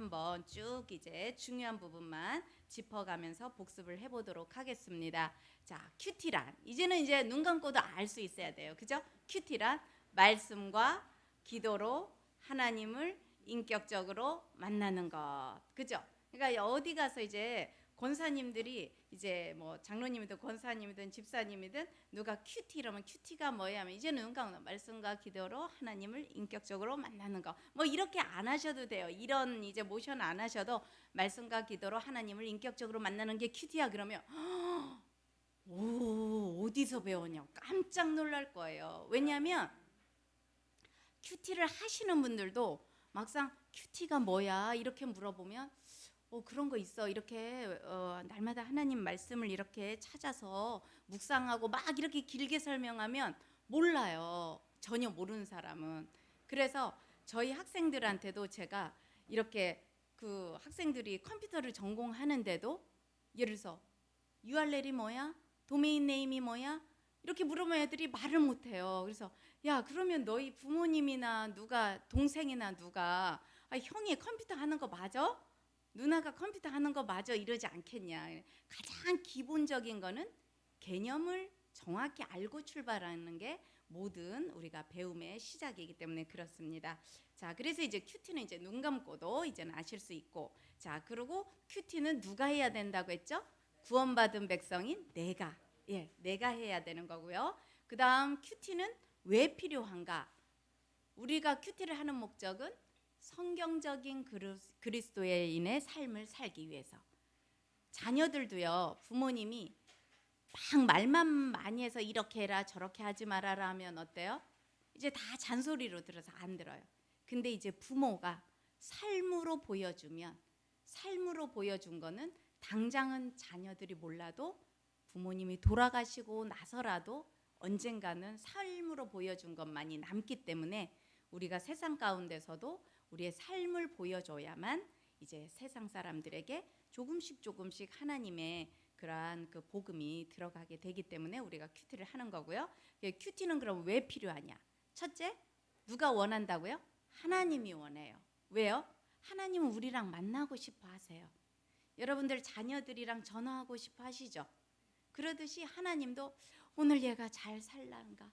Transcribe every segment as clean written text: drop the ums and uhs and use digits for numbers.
한번 쭉 이제 중요한 부분만 짚어가면서 복습을 해보도록 하겠습니다. 자, 큐티란 이제는 이제 눈 감고도 알 수 있어야 돼요. 그죠? 큐티란 말씀과 기도로 하나님을 인격적으로 만나는 것. 그죠? 그러니까 어디 가서 이제 권사님들이 이제 뭐 장로님이든 권사님이든 집사님이든 누가 큐티 이러면 큐티가 뭐야 하면 이제는 눈 감고 말씀과 기도로 하나님을 인격적으로 만나는 거. 뭐 이렇게 안 하셔도 돼요. 이런 이제 모션 안 하셔도 말씀과 기도로 하나님을 인격적으로 만나는 게 큐티야 그러면 오, 어디서 배웠냐 깜짝 놀랄 거예요. 왜냐하면 큐티를 하시는 분들도 막상 큐티가 뭐야 이렇게 물어보면 그런 거 있어 이렇게 날마다 하나님 말씀을 이렇게 찾아서 묵상하고 막 이렇게 길게 설명하면 몰라요. 전혀 모르는 사람은. 그래서 저희 학생들한테도 제가 이렇게 그 학생들이 컴퓨터를 전공하는데도 예를 들어서 URL이 뭐야? 도메인 네임이 뭐야? 이렇게 물으면 애들이 말을 못해요. 그래서 야 그러면 너희 부모님이나 누가 동생이나 누가 형이 컴퓨터 하는 거 맞아? 누나가 컴퓨터 하는 거 맞아? 이러지 않겠냐. 가장 기본적인 거는 개념을 정확히 알고 출발하는 게 모든 우리가 배움의 시작이기 때문에 그렇습니다. 자, 그래서 이제 큐티는 이제 눈 감고도 이제는 아실 수 있고, 자, 그리고 큐티는 누가 해야 된다고 했죠? 구원받은 백성인 내가, 내가 해야 되는 거고요. 그 다음 큐티는 왜 필요한가? 우리가 큐티를 하는 목적은 성경적인 그리스도인의 삶을 살기 위해서. 자녀들도요, 부모님이 막 말만 많이 해서 이렇게 해라 저렇게 하지 말아라 하면 어때요? 이제 다 잔소리로 들어서 안 들어요. 근데 이제 부모가 삶으로 보여준 거는 당장은 자녀들이 몰라도 부모님이 돌아가시고 나서라도 언젠가는 삶으로 보여준 것만이 남기 때문에 우리가 세상 가운데서도 우리의 삶을 보여줘야만 이제 세상 사람들에게 조금씩 하나님의 그러한 그 복음이 들어가게 되기 때문에 우리가 큐티를 하는 거고요. 큐티는 그럼 왜 필요하냐? 첫째, 누가 원한다고요? 하나님이 원해요. 왜요? 하나님은 우리랑 만나고 싶어 하세요. 여러분들 자녀들이랑 전화하고 싶어 하시죠? 그러듯이 하나님도 오늘 얘가 잘 살란가?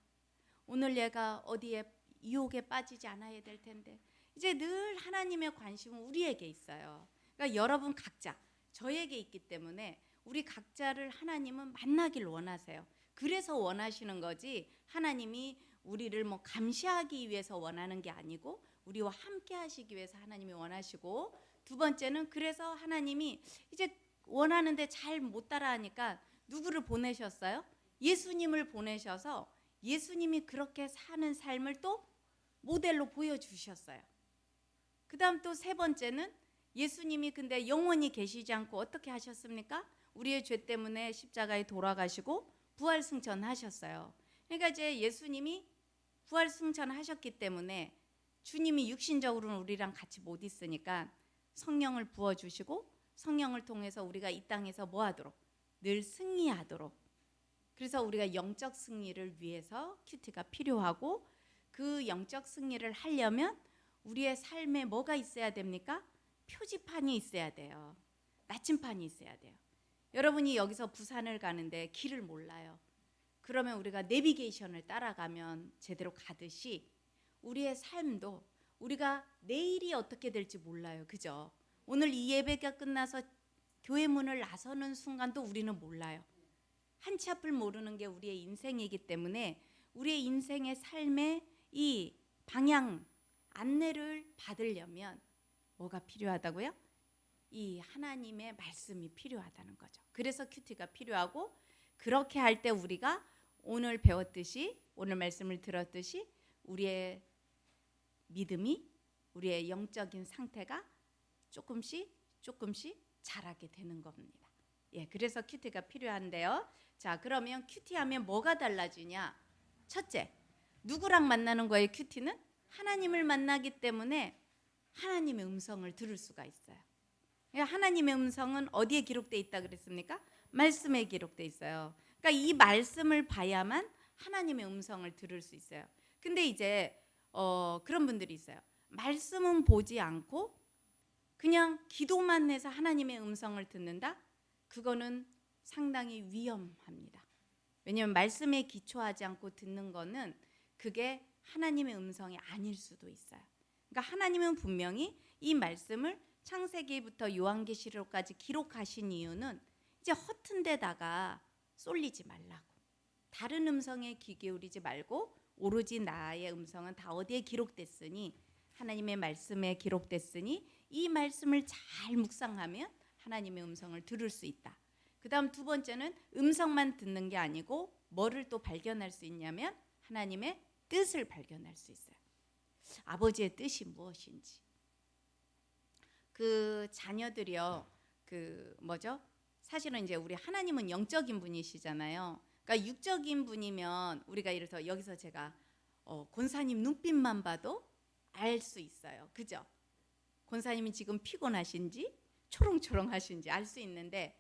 오늘 얘가 어디에 유혹에 빠지지 않아야 될 텐데 이제 늘 하나님의 관심은 우리에게 있어요. 그러니까 여러분 각자 저에게 있기 때문에 우리 각자를 하나님은 만나길 원하세요. 그래서 원하시는 거지 하나님이 우리를 뭐 감시하기 위해서 원하는 게 아니고 우리와 함께 하시기 위해서 하나님이 원하시고, 두 번째는 그래서 하나님이 이제 원하는데 잘 못 따라하니까 누구를 보내셨어요? 예수님을 보내셔서 예수님이 그렇게 사는 삶을 또 모델로 보여주셨어요. 그 다음 또 세 번째는 예수님이 근데 영원히 계시지 않고 어떻게 하셨습니까? 우리의 죄 때문에 십자가에 돌아가시고 부활승천하셨어요. 그러니까 이제 예수님이 부활승천하셨기 때문에 주님이 육신적으로는 우리랑 같이 못 있으니까 성령을 부어주시고 성령을 통해서 우리가 이 땅에서 뭐 하도록? 늘 승리하도록. 그래서 우리가 영적 승리를 위해서 큐티가 필요하고, 그 영적 승리를 하려면 우리의 삶에 뭐가 있어야 됩니까? 표지판이 있어야 돼요. 나침판이 있어야 돼요. 여러분이 여기서 부산을 가는데 길을 몰라요. 그러면 우리가 내비게이션을 따라가면 제대로 가듯이 우리의 삶도 우리가 내일이 어떻게 될지 몰라요. 그죠? 오늘 이 예배가 끝나서 교회 문을 나서는 순간도 우리는 몰라요. 한 치 앞을 모르는 게 우리의 인생이기 때문에 우리의 인생의 삶의 이 방향 안내를 받으려면 뭐가 필요하다고요? 이 하나님의 말씀이 필요하다는 거죠. 그래서 큐티가 필요하고, 그렇게 할 때 우리가 오늘 배웠듯이 오늘 말씀을 들었듯이 우리의 믿음이 우리의 영적인 상태가 조금씩 자라게 되는 겁니다. 그래서 큐티가 필요한데요. 자, 그러면 큐티하면 뭐가 달라지냐? 첫째, 누구랑 만나는 거예요? 큐티는 하나님을 만나기 때문에 하나님의 음성을 들을 수가 있어요. 하나님의 음성은 어디에 기록되어 있다 그랬습니까? 말씀에 기록되어 있어요. 그러니까 이 말씀을 봐야만 하나님의 음성을 들을 수 있어요. 근데 이제 그런 분들이 있어요. 말씀은 보지 않고 그냥 기도만 해서 하나님의 음성을 듣는다? 그거는 상당히 위험합니다. 왜냐하면 말씀에 기초하지 않고 듣는 거는 그게 하나님의 음성이 아닐 수도 있어요. 그러니까 하나님은 분명히 이 말씀을 창세기부터 요한계시록까지 기록하신 이유는 이제 허튼 데다가 쏠리지 말라고. 다른 음성에 귀 기울이지 말고 오로지 나의 음성은 다 어디에 기록됐으니, 하나님의 말씀에 기록됐으니 이 말씀을 잘 묵상하면 하나님의 음성을 들을 수 있다. 그 다음 두 번째는 음성만 듣는 게 아니고 뭐를 또 발견할 수 있냐면 하나님의 뜻을 발견할 수 있어요. 아버지의 뜻이 무엇인지. 그 자녀들이요, 사실은 이제 우리 하나님은 영적인 분이시잖아요. 그러니까 육적인 분이면 우리가 예를 들어 여기서 제가 권사님 눈빛만 봐도 알 수 있어요. 그죠? 권사님이 지금 피곤하신지 초롱초롱하신지 알 수 있는데,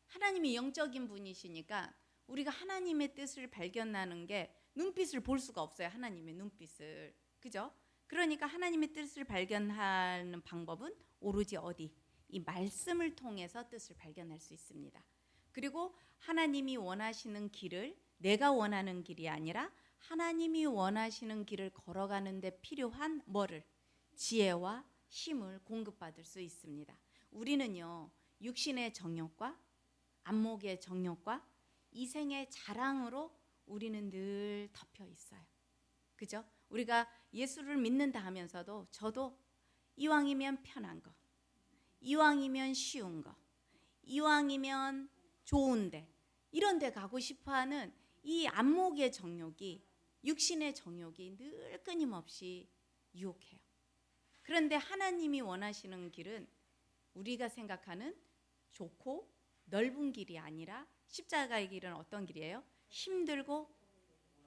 하나님이 영적인 분이시니까 우리가 하나님의 뜻을 발견하는 게 눈빛을 볼 수가 없어요. 하나님의 눈빛을. 그죠? 그러니까 하나님의 뜻을 발견하는 방법은 오로지 어디? 이 말씀을 통해서 뜻을 발견할 수 있습니다. 그리고 하나님이 원하시는 길을 내가 원하는 길이 아니라 하나님이 원하시는 길을 걸어가는 데 필요한 뭐를? 지혜와 힘을 공급받을 수 있습니다. 우리는요, 육신의 정욕과 안목의 정욕과 이생의 자랑으로 우리는 늘 덮여 있어요. 그죠? 우리가 예수를 믿는다 하면서도 저도 이왕이면 편한 거, 이왕이면 쉬운 거, 이왕이면 좋은데 이런 데 가고 싶어하는 이 안목의 정욕이, 육신의 정욕이 늘 끊임없이 유혹해요. 그런데 하나님이 원하시는 길은 우리가 생각하는 좋고 넓은 길이 아니라 십자가의 길은 어떤 길이에요? 힘들고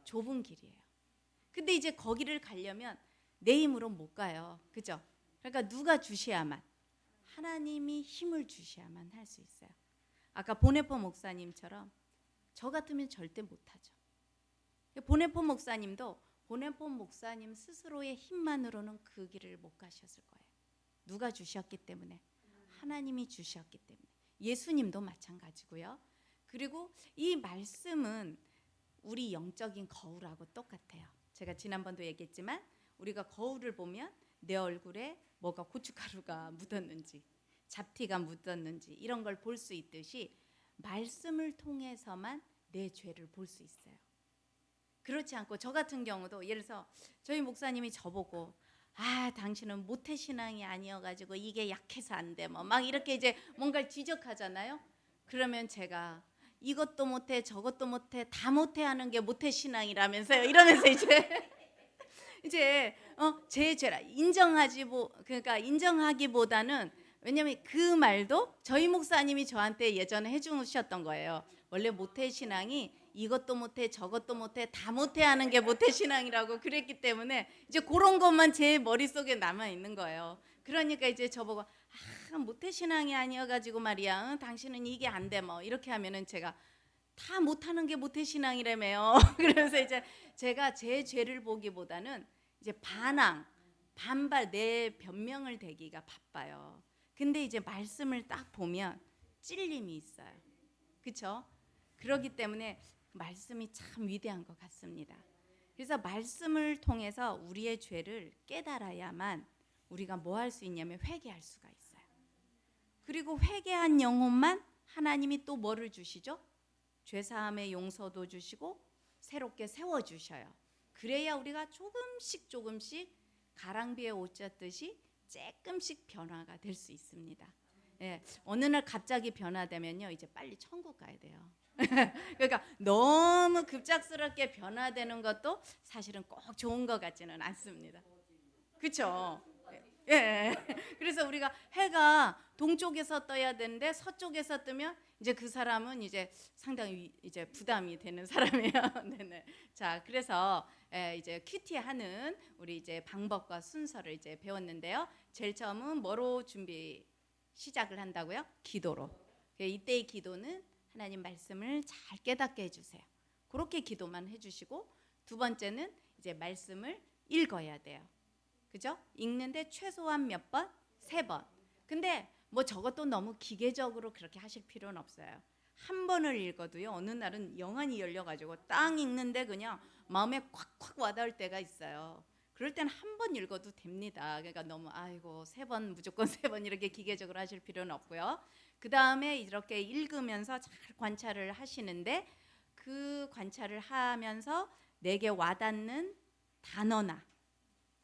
좁은 길이에요. 근데 이제 거기를 가려면 내 힘으로 못 가요. 그죠? 그러니까 누가 주셔야만, 하나님이 힘을 주셔야만 할 수 있어요. 아까 보네포 목사님처럼 저 같으면 절대 못하죠. 보네포 목사님도 보네포 목사님 스스로의 힘만으로는 그 길을 못 가셨을 거예요. 누가 주셨기 때문에, 하나님이 주셨기 때문에. 예수님도 마찬가지고요. 그리고 이 말씀은 우리 영적인 거울하고 똑같아요. 제가 지난번도 얘기했지만 우리가 거울을 보면 내 얼굴에 뭐가 고춧가루가 묻었는지, 잡티가 묻었는지 이런 걸 볼 수 있듯이 말씀을 통해서만 내 죄를 볼 수 있어요. 그렇지 않고 저 같은 경우도 예를 들어서 저희 목사님이 저보고 당신은 모태신앙이 아니어가지고 이게 약해서 안 돼 뭐 막 이렇게 이제 뭔가를 지적하잖아요. 그러면 제가 이것도 못해 저것도 못해 다 못해 하는 게 모태신앙이라면서요. 이러면서 이제 제 죄라 그러니까 인정하기보다는, 왜냐면 그 말도 저희 목사님이 저한테 예전에 해주셨던 거예요. 원래 모태신앙이 이것도 못해 저것도 못해 다 못해 하는 게 모태신앙이라고 그랬기 때문에 이제 그런 것만 제 머릿속에 남아있는 거예요. 그러니까 이제 저보고 모태신앙이 아니어가지고 말이야, 당신은 이게 안 돼 뭐 이렇게 하면은 제가 다 못하는 게 모태신앙이라며요. 그래서 이제 제가 제 죄를 보기보다는 이제 반발, 내 변명을 대기가 바빠요. 근데 이제 말씀을 딱 보면 찔림이 있어요. 그렇죠? 그렇기 때문에 말씀이 참 위대한 것 같습니다. 그래서 말씀을 통해서 우리의 죄를 깨달아야만 우리가 뭐 할 수 있냐면 회개할 수가 있어요. 그리고 회개한 영혼만 하나님이 또 뭐를 주시죠? 죄사함의 용서도 주시고 새롭게 세워주셔요. 그래야 우리가 조금씩 가랑비에 옷 젖듯이 조금씩 변화가 될 수 있습니다. 예, 어느 날 갑자기 변화되면요, 이제 빨리 천국 가야 돼요. 그러니까 너무 급작스럽게 변화되는 것도 사실은 꼭 좋은 것 같지는 않습니다. 그렇죠? 예. 그래서 우리가 해가 동쪽에서 떠야 되는데 서쪽에서 뜨면 이제 그 사람은 이제 상당히 이제 부담이 되는 사람이에요. 네네. 자, 그래서 이제 큐티하는 우리 이제 방법과 순서를 이제 배웠는데요. 제일 처음은 뭐로 시작을 한다고요? 기도로. 이때의 기도는 하나님 말씀을 잘 깨닫게 해주세요. 그렇게 기도만 해주시고, 두 번째는 이제 말씀을 읽어야 돼요. 그죠? 읽는데 최소한 몇 번? 3번. 근데 뭐 저것도 너무 기계적으로 그렇게 하실 필요는 없어요. 한 번을 읽어도요, 어느 날은 영안이 열려가지고 땅 읽는데 그냥 마음에 콱콱 와닿을 때가 있어요. 그럴 때는 한 번 읽어도 됩니다. 그러니까 너무 아이고 3번 무조건 3번 이렇게 기계적으로 하실 필요는 없고요. 그 다음에 이렇게 읽으면서 잘 관찰을 하시는데, 그 관찰을 하면서 내게 와닿는 단어나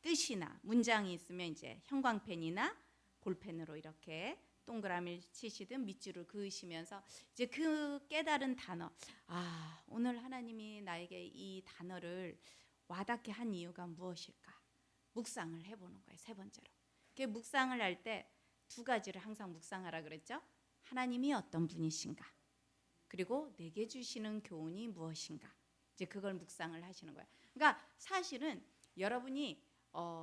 뜻이나 문장이 있으면 이제 형광펜이나 볼펜으로 이렇게 동그라미를 치시든 밑줄을 그으시면서 이제 그 깨달은 단어, 아, 오늘 하나님이 나에게 이 단어를 와닿게 한 이유가 무엇일까? 묵상을 해보는 거예요. 3번째로. 묵상을 할 때 2가지를 항상 묵상하라 그랬죠. 하나님이 어떤 분이신가? 그리고 내게 주시는 교훈이 무엇인가? 이제 그걸 묵상을 하시는 거예요. 그러니까 사실은 여러분이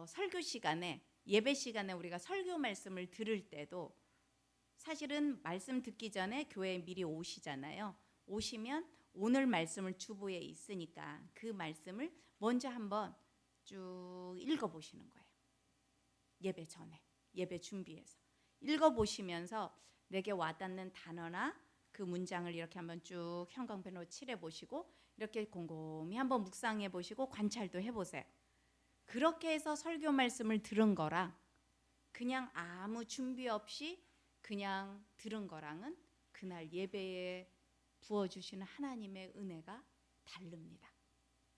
설교 시간에, 예배 시간에 우리가 설교 말씀을 들을 때도 사실은 말씀 듣기 전에 교회에 미리 오시잖아요. 오시면 오늘 말씀을 주보에 있으니까 그 말씀을 먼저 한번 쭉 읽어보시는 거예요. 예배 전에, 예배 준비해서 읽어보시면서 내게 와닿는 단어나 그 문장을 이렇게 한번 쭉 형광펜으로 칠해보시고 이렇게 곰곰이 한번 묵상해보시고 관찰도 해보세요. 그렇게 해서 설교 말씀을 들은 거랑 그냥 아무 준비 없이 그냥 들은 거랑은 그날 예배에 부어주시는 하나님의 은혜가 다릅니다.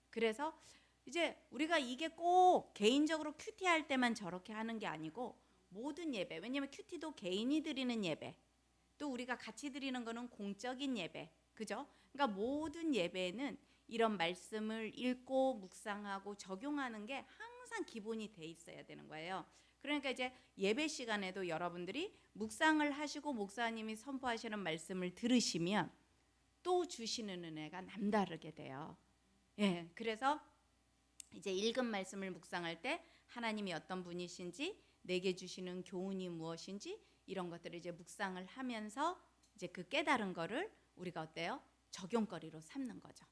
그래서 이제 우리가 이게 꼭 개인적으로 큐티 할 때만 저렇게 하는 게 아니고 모든 예배, 왜냐하면 큐티도 개인이 드리는 예배, 또 우리가 같이 드리는 거는 공적인 예배, 그죠? 그러니까 모든 예배는 이런 말씀을 읽고 묵상하고 적용하는 게 항상 기본이 돼 있어야 되는 거예요. 그러니까 이제 예배 시간에도 여러분들이 묵상을 하시고 목사님이 선포하시는 말씀을 들으시면 또 주시는 은혜가 남다르게 돼요. 예, 그래서 이제 읽은 말씀을 묵상할 때 하나님이 어떤 분이신지, 내게 주시는 교훈이 무엇인지 이런 것들을 이제 묵상을 하면서 이제 그 깨달은 거를 우리가 어때요? 적용거리로 삼는 거죠.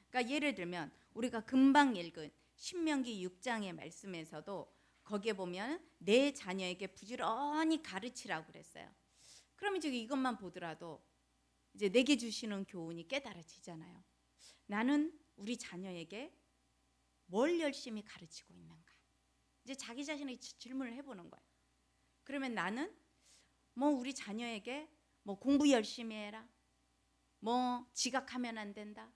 그러니까 예를 들면 우리가 금방 읽은 신명기 6장의 말씀에서도 거기에 보면 내 자녀에게 부지런히 가르치라고 그랬어요. 그러면 이제 이것만 보더라도 이제 내게 주시는 교훈이 깨달아지잖아요. 나는 우리 자녀에게 뭘 열심히 가르치고 있는가? 이제 자기 자신에게 질문을 해보는 거예요. 그러면 나는 뭐 우리 자녀에게 뭐 공부 열심히 해라, 뭐 지각하면 안 된다,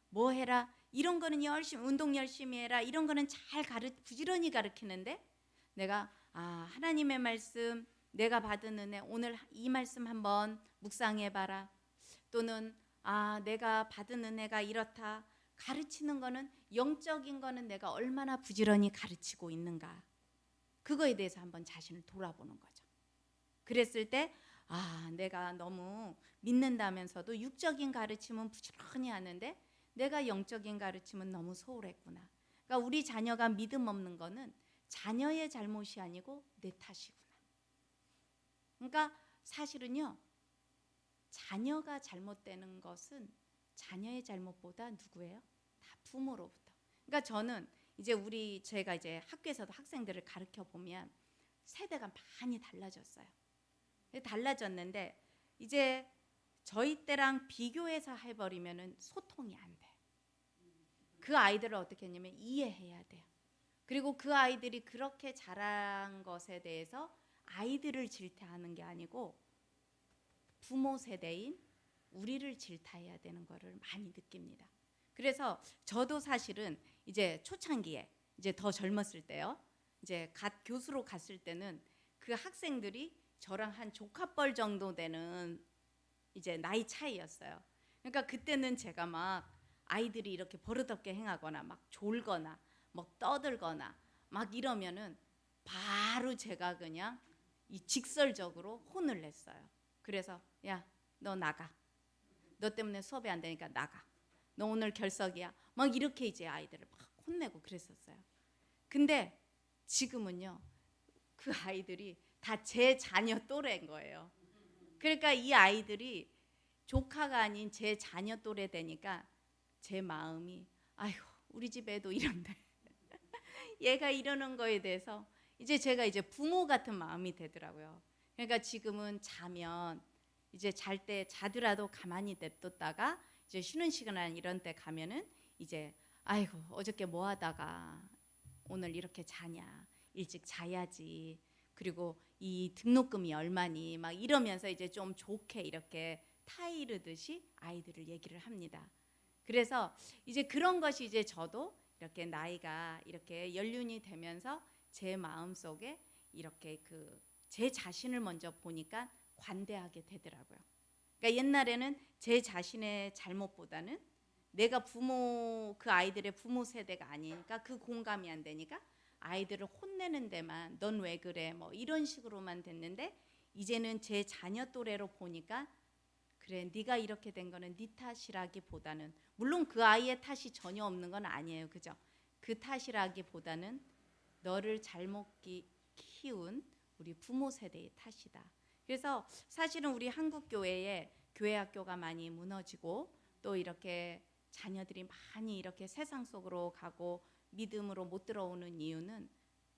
뭐 해라, 이런 거는 열심히, 운동 열심히 해라, 이런 거는 잘 부지런히 가르치는데 내가 하나님의 말씀, 내가 받은 은혜, 오늘 이 말씀 한번 묵상해봐라, 또는 내가 받은 은혜가 이렇다, 가르치는 거는, 영적인 거는 내가 얼마나 부지런히 가르치고 있는가, 그거에 대해서 한번 자신을 돌아보는 거죠. 그랬을 때 내가 너무 믿는다면서도 육적인 가르침은 부지런히 하는데 내가 영적인 가르침은 너무 소홀했구나. 그러니까 우리 자녀가 믿음 없는 거는 자녀의 잘못이 아니고 내 탓이구나. 그러니까 사실은요, 자녀가 잘못되는 것은 자녀의 잘못보다 누구예요? 다 부모로부터. 그러니까 저는 이제 제가 이제 학교에서도 학생들을 가르쳐 보면 세대가 많이 달라졌어요. 달라졌는데 이제 저희 때랑 비교해서 해버리면은 소통이 안 돼. 그 아이들을 어떻게 했냐면 이해해야 돼요. 그리고 그 아이들이 그렇게 자란 것에 대해서 아이들을 질타하는 게 아니고 부모 세대인 우리를 질타해야 되는 거를 많이 느낍니다. 그래서 저도 사실은 이제 초창기에 이제 더 젊었을 때요, 이제 교수로 갔을 때는 그 학생들이 저랑 한 조카뻘 정도 되는 이제 나이 차이였어요. 그러니까 그때는 제가 막 아이들이 이렇게 버릇없게 행하거나 막 졸거나 막 떠들거나 막 이러면은 바로 제가 그냥 직설적으로 혼을 냈어요. 그래서 야, 너 나가. 너 때문에 수업이 안 되니까 나가. 너 오늘 결석이야. 막 이렇게 이제 아이들을 막 혼내고 그랬었어요. 근데 지금은요, 그 아이들이 다 제 자녀 또래인 거예요. 그러니까 이 아이들이 조카가 아닌 제 자녀 또래 되니까 제 마음이 아이고 우리 집 애도 이런데 얘가 이러는 거에 대해서 이제 제가 이제 부모 같은 마음이 되더라고요. 그러니까 지금은 자면 이제 잘 때 자더라도 가만히 냅뒀다가 이제 쉬는 시간 이런 때 가면은 이제 아이고 어저께 뭐 하다가 오늘 이렇게 자냐, 일찍 자야지, 그리고 이 등록금이 얼마니 막 이러면서 이제 좀 좋게 이렇게 타이르듯이 아이들을 얘기를 합니다. 그래서 이제 그런 것이 이제 저도 이렇게 나이가 이렇게 연륜이 되면서 제 마음속에 이렇게 제 자신을 먼저 보니까 관대하게 되더라고요. 그러니까 옛날에는 제 자신의 잘못보다는 내가 그 아이들의 부모 세대가 아니니까 그 공감이 안 되니까 아이들을 혼내는 데만 넌 왜 그래 뭐 이런 식으로만 됐는데, 이제는 제 자녀 또래로 보니까 그래 네가 이렇게 된 거는 네 탓이라기보다는, 물론 그 아이의 탓이 전혀 없는 건 아니에요, 그죠? 그 탓이라기보다는 너를 잘못 키운 우리 부모 세대의 탓이다. 그래서 사실은 우리 한국 교회에 교회 학교가 많이 무너지고 또 이렇게 자녀들이 많이 이렇게 세상 속으로 가고 믿음으로 못 들어오는 이유는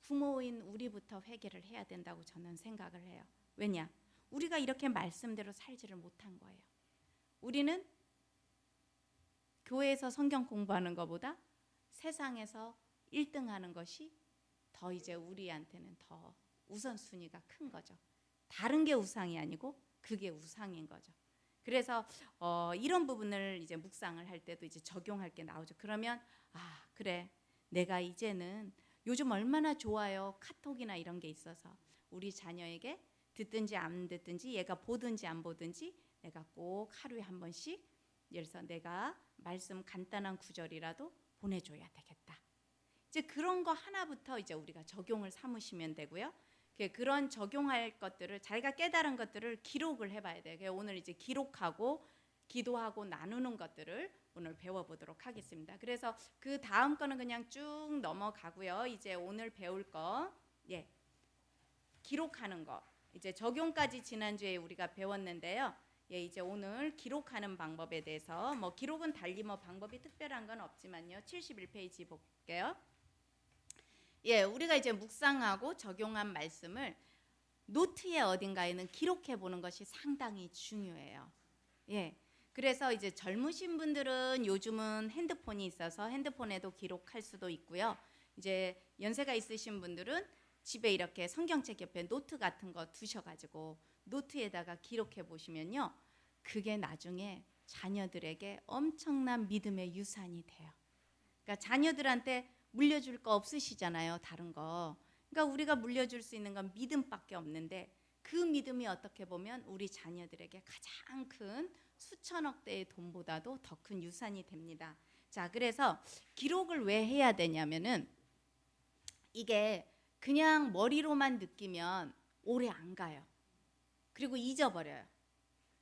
부모인 우리부터 회개를 해야 된다고 저는 생각을 해요. 왜냐? 우리가 이렇게 말씀대로 살지를 못한 거예요. 우리는 교회에서 성경 공부하는 것보다 세상에서 1등 하는 것이 더 이제 우리한테는 더 우선순위가 큰 거죠. 다른 게 우상이 아니고 그게 우상인 거죠. 그래서 이런 부분을 이제 묵상을 할 때도 이제 적용할 게 나오죠. 그러면 그래, 내가 이제는 요즘 얼마나 좋아요, 카톡이나 이런 게 있어서 우리 자녀에게 듣든지 안 듣든지 얘가 보든지 안 보든지 내가 꼭 하루에 한 번씩, 예를 들어서 내가 말씀 간단한 구절이라도 보내줘야 되겠다. 이제 그런 거 하나부터 이제 우리가 적용을 삼으시면 되고요. 그런 적용할 것들을, 자기가 깨달은 것들을 기록을 해봐야 돼요. 오늘 이제 기록하고 기도하고 나누는 것들을 오늘 배워보도록 하겠습니다. 그래서 그 다음 거는 그냥 쭉 넘어가고요. 이제 오늘 배울 거, 기록하는 거, 이제 적용까지 지난주에 우리가 배웠는데요. 이제 오늘 기록하는 방법에 대해서, 뭐 기록은 달리 뭐 방법이 특별한 건 없지만요. 71페이지 볼게요. 우리가 이제 묵상하고 적용한 말씀을 노트에 어딘가에는 기록해 보는 것이 상당히 중요해요. 그래서 이제 젊으신 분들은 요즘은 핸드폰이 있어서 핸드폰에도 기록할 수도 있고요. 이제 연세가 있으신 분들은 집에 이렇게 성경책 옆에 노트 같은 거 두셔가지고 노트에다가 기록해 보시면요, 그게 나중에 자녀들에게 엄청난 믿음의 유산이 돼요. 그러니까 자녀들한테 물려줄 거 없으시잖아요, 다른 거. 그러니까 우리가 물려줄 수 있는 건 믿음밖에 없는데, 그 믿음이 어떻게 보면 우리 자녀들에게 가장 큰 수천억 대의 돈보다도 더 큰 유산이 됩니다. 자, 그래서 기록을 왜 해야 되냐면은, 이게 그냥 머리로만 느끼면 오래 안 가요. 그리고 잊어버려요.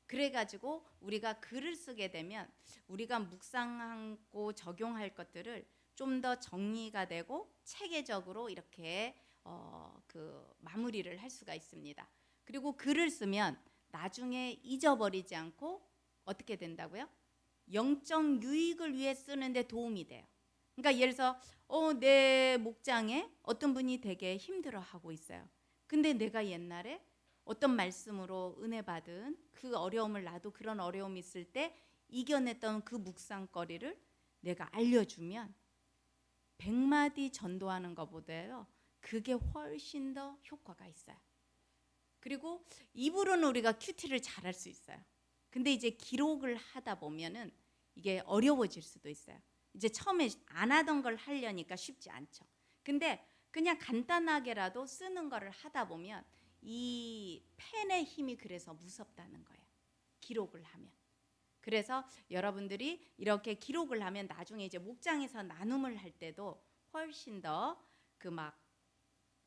그래가지고 우리가 글을 쓰게 되면 우리가 묵상하고 적용할 것들을 좀 더 정리가 되고 체계적으로 이렇게 마무리를 할 수가 있습니다. 그리고 글을 쓰면 나중에 잊어버리지 않고 어떻게 된다고요? 영적 유익을 위해 쓰는데 도움이 돼요. 그러니까 예를 들어서 내 목장에 어떤 분이 되게 힘들어하고 있어요. 근데 내가 옛날에 어떤 말씀으로 은혜 받은 그 어려움을, 나도 그런 어려움이 있을 때 이겨냈던 그 묵상거리를 내가 알려주면 100마디 전도하는 것보다요, 그게 훨씬 더 효과가 있어요. 그리고 입으로는 우리가 큐티를 잘할 수 있어요. 근데 이제 기록을 하다 보면은 이게 어려워질 수도 있어요. 이제 처음에 안 하던 걸 하려니까 쉽지 않죠. 근데 그냥 간단하게라도 쓰는 거를 하다 보면 이 펜의 힘이 그래서 무섭다는 거예요, 기록을 하면. 그래서 여러분들이 이렇게 기록을 하면 나중에 이제 목장에서 나눔을 할 때도 훨씬 더 막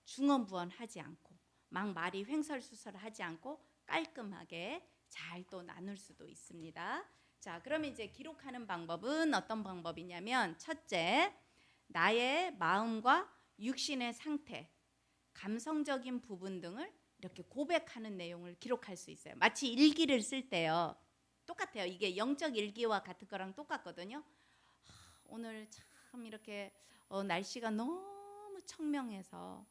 중언부언하지 않고 막 말이 횡설수설하지 않고 깔끔하게 잘 또 나눌 수도 있습니다. 자, 그러면 이제 기록하는 방법은 어떤 방법이냐면, 첫째, 나의 마음과 육신의 상태, 감성적인 부분 등을 이렇게 고백하는 내용을 기록할 수 있어요. 마치 일기를 쓸 때요, 똑같아요. 이게 영적 일기와 같은 거랑 똑같거든요. 오늘 참 이렇게 날씨가 너무 청명해서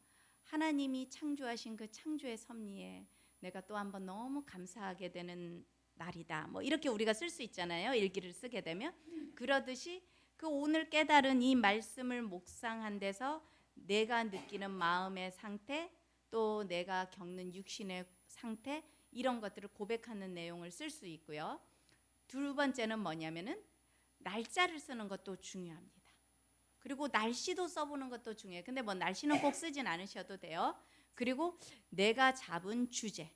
하나님이 창조하신 그 창조의 섭리에 내가 또 한번 너무 감사하게 되는 날이다. 뭐 이렇게 우리가 쓸 수 있잖아요. 일기를 쓰게 되면. 그러듯이 그 오늘 깨달은 이 말씀을 묵상한 데서 내가 느끼는 마음의 상태, 또 내가 겪는 육신의 상태, 이런 것들을 고백하는 내용을 쓸 수 있고요. 두 번째는 뭐냐면은 날짜를 쓰는 것도 중요합니다. 그리고 날씨도 써보는 것도 중요해요. 근데 뭐 날씨는 꼭 쓰진 않으셔도 돼요. 그리고 내가 잡은 주제,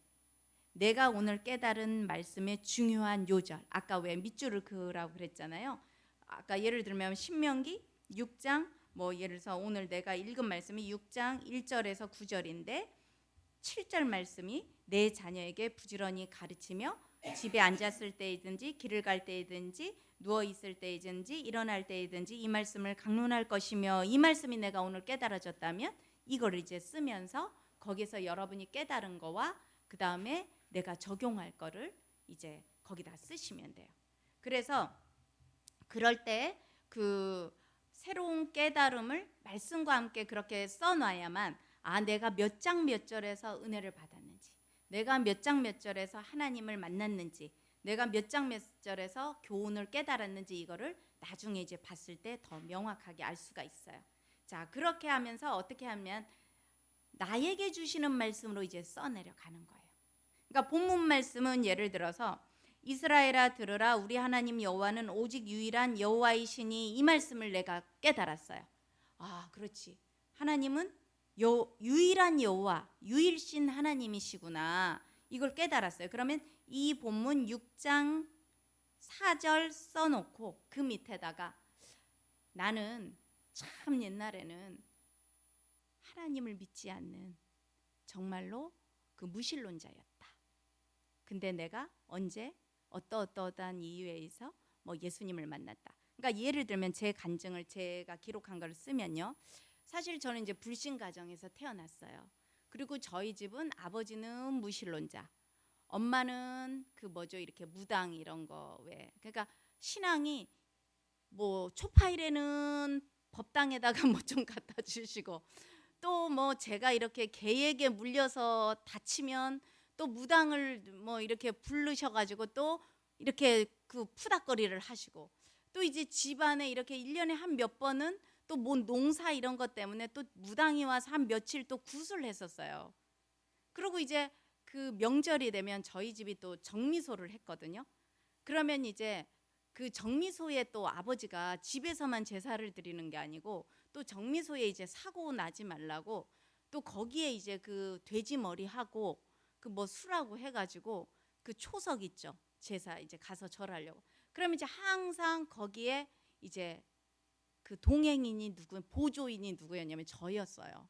내가 오늘 깨달은 말씀의 중요한 요절, 아까 왜 밑줄을 그으라고 그랬잖아요. 아까 예를 들면 신명기 6장, 뭐 예를 들어서 오늘 내가 읽은 말씀이 6장 1절에서 9절인데 7절 말씀이 내 자녀에게 부지런히 가르치며 집에 앉았을 때이든지 길을 갈 때이든지 누워 있을 때이든지 일어날 때이든지 이 말씀을 강론할 것이며, 이 말씀이 내가 오늘 깨달아졌다면 이거를 이제 쓰면서 거기서 여러분이 깨달은 거와 그 다음에 내가 적용할 거를 이제 거기다 쓰시면 돼요. 그래서 그럴 때 그 새로운 깨달음을 말씀과 함께 그렇게 써놔야만 내가 몇 장 몇 절에서 은혜를 받았는지, 내가 몇 장 몇 절에서 하나님을 만났는지, 내가 몇 장 몇 절에서 교훈을 깨달았는지 이거를 나중에 이제 봤을 때 더 명확하게 알 수가 있어요. 자, 그렇게 하면서 어떻게 하면 나에게 주시는 말씀으로 이제 써내려 가는 거예요. 그러니까 본문 말씀은 예를 들어서 이스라엘아 들으라, 우리 하나님 여호와는 오직 유일한 여호와이시니, 이 말씀을 내가 깨달았어요. 그렇지, 하나님은 유일한 여호와, 유일신 하나님이시구나, 이걸 깨달았어요. 그러면 이 본문 6장 4절 써놓고 그 밑에다가 나는 참 옛날에는 하나님을 믿지 않는 정말로 그 무신론자였다. 근데 내가 언제 어떠한 이유에 의해서 뭐 예수님을 만났다. 그러니까 예를 들면 제 간증을 제가 기록한 걸 쓰면요, 사실 저는 이제 불신 가정에서 태어났어요. 그리고 저희 집은 아버지는 무신론자, 엄마는 이렇게 무당 이런 거, 왜 그러니까 신앙이 뭐 초파일에는 법당에다가 뭐 좀 갖다 주시고, 또 뭐 제가 이렇게 개에게 물려서 다치면 또 무당을 뭐 이렇게 부르셔가지고 또 이렇게 그 푸닥거리를 하시고, 또 이제 집안에 이렇게 1년에 한 몇 번은 또 뭐 농사 이런 것 때문에 또 무당이 와서 한 며칠 또 굿을 했었어요. 그리고 이제 그 명절이 되면 저희 집이 또 정미소를 했거든요. 그러면 이제 그 정미소에 또 아버지가 집에서만 제사를 드리는 게 아니고 또 정미소에 이제 사고 나지 말라고 또 거기에 이제 그 돼지 머리하고 그 뭐 술하고 해가지고 그 초석 있죠, 제사 이제 가서 절하려고. 그러면 이제 항상 거기에 이제 그 동행인이 보조인이 누구였냐면 저였어요.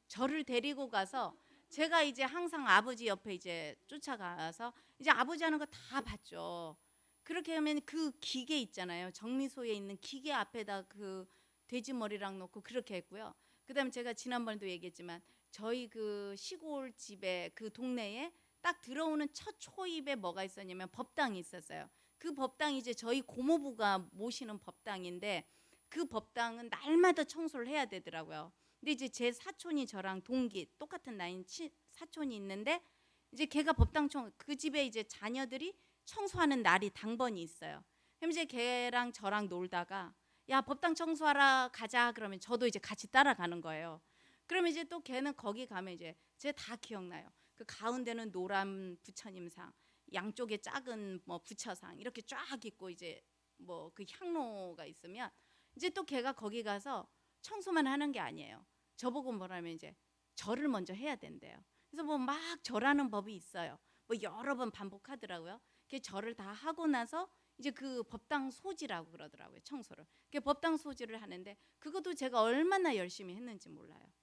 저를 데리고 가서 제가 이제 항상 아버지 옆에 이제 쫓아가서 이제 아버지 하는 거 다 봤죠. 그렇게 하면 그 기계 있잖아요, 정미소에 있는 기계 앞에다 그 돼지 머리랑 놓고 그렇게 했고요. 그다음에 제가 지난번에도 얘기했지만 저희 그 시골 집에 그 동네에 딱 들어오는 첫 초입에 뭐가 있었냐면 법당이 있었어요. 그 법당이 이제 저희 고모부가 모시는 법당인데 그 법당은 날마다 청소를 해야 되더라고요. 근데 이제 제 사촌이 저랑 동기 똑같은 나이인 사촌이 있는데 이제 걔가 법당 그 집에 이제 자녀들이 청소하는 날이 당번이 있어요. 그럼 이제 걔랑 저랑 놀다가 야 법당 청소하러 가자 그러면 저도 이제 같이 따라가는 거예요. 그러면 이제 또 걔는 거기 가면 이제 제 다 기억나요. 그 가운데는 노란 부처님상, 양쪽에 작은 뭐 부처상 이렇게 쫙 있고 이제 뭐 그 향로가 있으면 이제 또 걔가 거기 가서 청소만 하는 게 아니에요. 저보고 뭐라면 이제 절을 먼저 해야 된대요. 그래서 뭐 막 절하는 법이 있어요. 뭐 여러 번 반복하더라고요. 그 절을 다 하고 나서 이제 그 법당 소지라고 그러더라고요, 청소를. 그 법당 소지를 하는데 그것도 제가 얼마나 열심히 했는지 몰라요.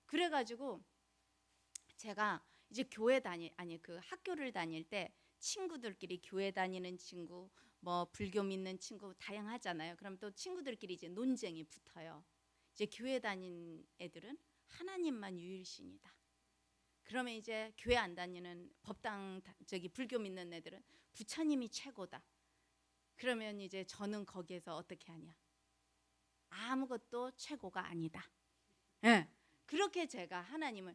그래가지고 제가 이제 그 학교를 다닐 때 친구들끼리 교회 다니는 친구, 뭐 불교 믿는 친구 다양하잖아요. 그럼 또 친구들끼리 이제 논쟁이 붙어요. 이제 교회 다닌 애들은 하나님만 유일신이다. 그러면 이제 교회 안 다니는 불교 믿는 애들은 부처님이 최고다. 그러면 이제 저는 거기에서 어떻게 하냐? 아무것도 최고가 아니다. 네. 그렇게 제가 하나님을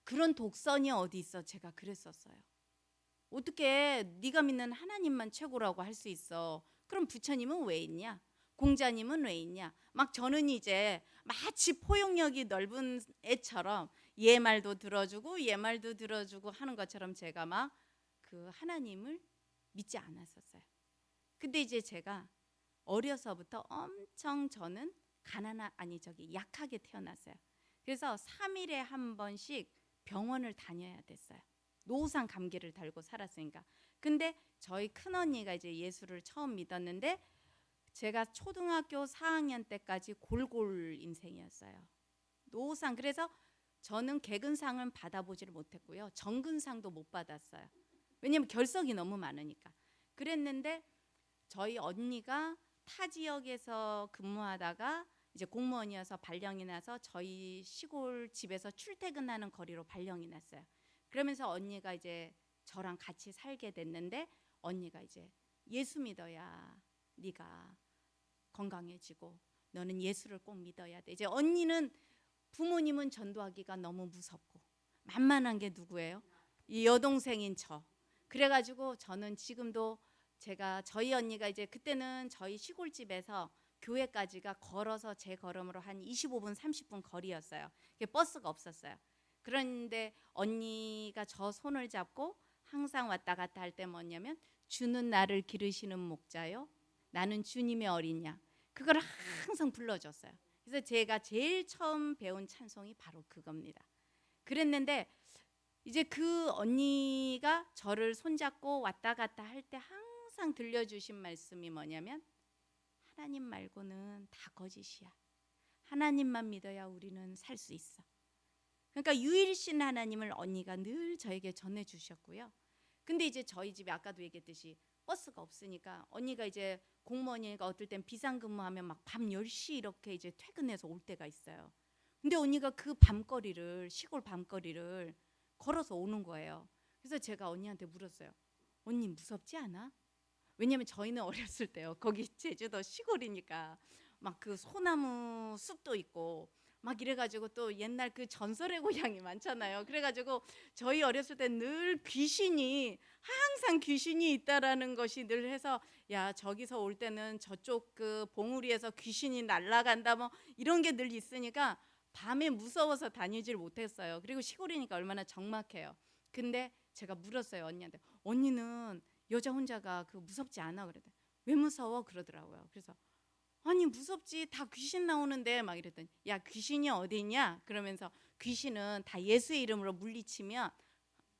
그런 독선이 어디 있어? 제가 그랬었어요. 어떻게 네가 믿는 하나님만 최고라고 할 수 있어? 그럼 부처님은 왜 있냐? 공자님은 왜 있냐? 막 저는 이제 마치 포용력이 넓은 애처럼 얘 말도 들어주고 얘 말도 들어주고 하는 것처럼 제가 막 그 하나님을 믿지 않았었어요. 근데 이제 제가 어려서부터 엄청 저는 약하게 태어났어요. 그래서 3일에 한 번씩 병원을 다녀야 됐어요. 노후상 감기를 달고 살았으니까. 근데 저희 큰언니가 이제 예수를 처음 믿었는데 제가 초등학교 4학년 때까지 골골 인생이었어요. 노후상. 그래서 저는 개근상은 받아보지를 못했고요. 정근상도 못 받았어요. 왜냐면 결석이 너무 많으니까. 그랬는데 저희 언니가 타 지역에서 근무하다가 이제 공무원이어서 발령이 나서 저희 시골 집에서 출퇴근하는 거리로 발령이 났어요. 그러면서 언니가 이제 저랑 같이 살게 됐는데 언니가 이제 예수 믿어야 네가 건강해지고 너는 예수를 꼭 믿어야 돼. 이제 언니는 부모님은 전도하기가 너무 무섭고 만만한 게 누구예요? 이 여동생인 저. 그래가지고 저는 지금도 제가 저희 언니가 이제 그때는 저희 시골집에서 교회까지가 걸어서 제 걸음으로 한 25분 30분 거리였어요. 버스가 없었어요. 그런데 언니가 저 손을 잡고 항상 왔다 갔다 할 때 뭐냐면 주는 나를 기르시는 목자요 나는 주님의 어린 양 그걸 항상 불러줬어요. 그래서 제가 제일 처음 배운 찬송이 바로 그겁니다. 그랬는데 이제 그 언니가 저를 손잡고 왔다 갔다 할 때 항상 들려주신 말씀이 뭐냐면 하나님 말고는 다 거짓이야. 하나님만 믿어야 우리는 살 수 있어. 그러니까 유일신 하나님을 언니가 늘 저에게 전해주셨고요. 근데 이제 저희 집에 아까도 얘기했듯이 버스가 없으니까 언니가 이제 공무원이니까 어떨 땐 비상근무하면 막 밤 10시 이렇게 이제 퇴근해서 올 때가 있어요. 근데 언니가 그 밤거리를 시골 밤거리를 걸어서 오는 거예요. 그래서 제가 언니한테 물었어요. 언니 무섭지 않아? 왜냐면 저희는 어렸을 때요. 거기 제주도 시골이니까 막 그 소나무 숲도 있고 막 이래가지고 또 옛날 그 전설의 고향이 많잖아요. 그래가지고 저희 어렸을 때 늘 귀신이 항상 귀신이 있다라는 것이 늘 해서 야 저기서 올 때는 저쪽 그 봉우리에서 귀신이 날아간다 뭐 이런 게 늘 있으니까 밤에 무서워서 다니질 못했어요. 그리고 시골이니까 얼마나 적막해요. 근데 제가 물었어요 언니한테. 언니는 여자 혼자가 그 무섭지 않아? 그랬더니 왜 무서워? 그러더라고요. 그래서 아니 무섭지 다 귀신 나오는데 막 이랬더니 야 귀신이 어디 있냐? 그러면서 귀신은 다 예수의 이름으로 물리치면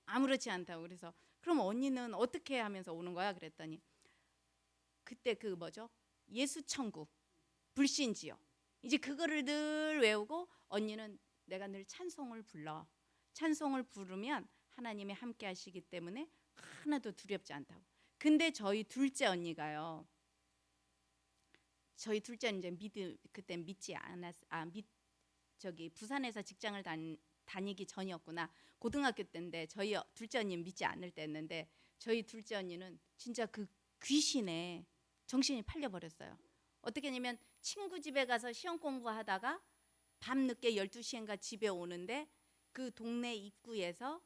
아무렇지 않다고. 그래서 그럼 언니는 어떻게 하면서 오는 거야? 그랬더니 그때 그 뭐죠? 예수 천국 불신지요. 이제 그거를 늘 외우고 언니는 내가 늘 찬송을 불러. 찬송을 부르면 하나님이 함께 하시기 때문에 하나도 두렵지 않다고. 근데 저희 둘째 언니가요. 저희 둘째 언니 이제 그때 믿지 않았 저기 부산에서 직장을 다니기 전이었구나. 고등학교 때인데 저희 둘째 언니는 믿지 않을 때였는데 저희 둘째 언니는 진짜 그 귀신에 정신이 팔려 버렸어요. 어떻게 하냐면 친구 집에 가서 시험 공부하다가 밤늦게 12시인가 집에 오는데 그 동네 입구에서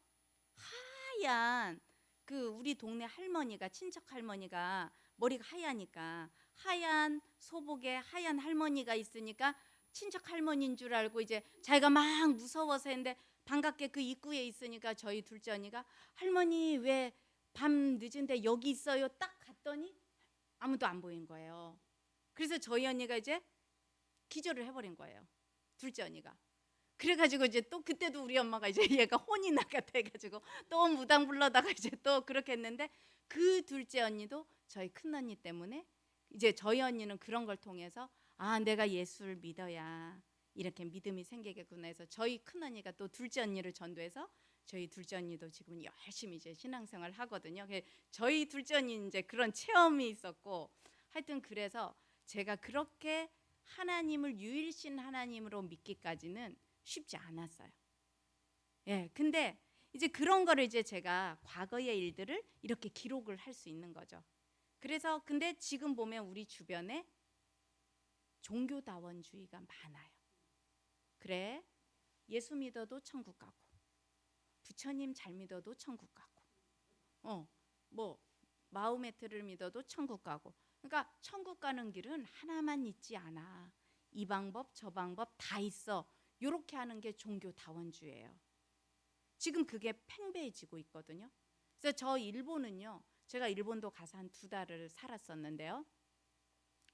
하얀 그 우리 동네 할머니가 친척 할머니가 머리가 하얘니까 하얀 소복에 하얀 할머니가 있으니까 친척 할머니인 줄 알고 이제 자기가 막 무서워서 했는데 반갑게 그 입구에 있으니까 저희 둘째 언니가 할머니 왜 밤 늦은데 여기 있어요? 딱 갔더니 아무도 안 보인 거예요. 그래서 저희 언니가 이제 기절을 해버린 거예요. 둘째 언니가. 그래가지고 이제 또 그때도 우리 엄마가 이제 얘가 혼이 나가 돼가지고 또 무당 불러다가 이제 또 그렇게 했는데 그 둘째 언니도 저희 큰 언니 때문에 이제 저희 언니는 그런 걸 통해서 아 내가 예수를 믿어야 이렇게 믿음이 생기겠구나 해서 저희 큰 언니가 또 둘째 언니를 전도해서 저희 둘째 언니도 지금 열심히 이제 신앙생활을 하거든요. 저희 둘째 언니 이제 그런 체험이 있었고 하여튼 그래서 제가 그렇게 하나님을 유일신 하나님으로 믿기까지는 쉽지 않았어요. 예, 근데 이제 그런 거를 이제 제가 과거의 일들을 이렇게 기록을 할 수 있는 거죠. 그래서 근데 지금 보면 우리 주변에 종교다원주의가 많아요. 그래, 예수 믿어도 천국 가고 부처님 잘 믿어도 천국 가고, 뭐 마호메트를 믿어도 천국 가고. 그러니까 천국 가는 길은 하나만 있지 않아. 이 방법 저 방법 다 있어. 이렇게 하는 게 종교다원주의예요. 지금 그게 팽배해지고 있거든요. 그래서 저 일본은요, 제가 일본도 가서 한 2달을 살았었는데요.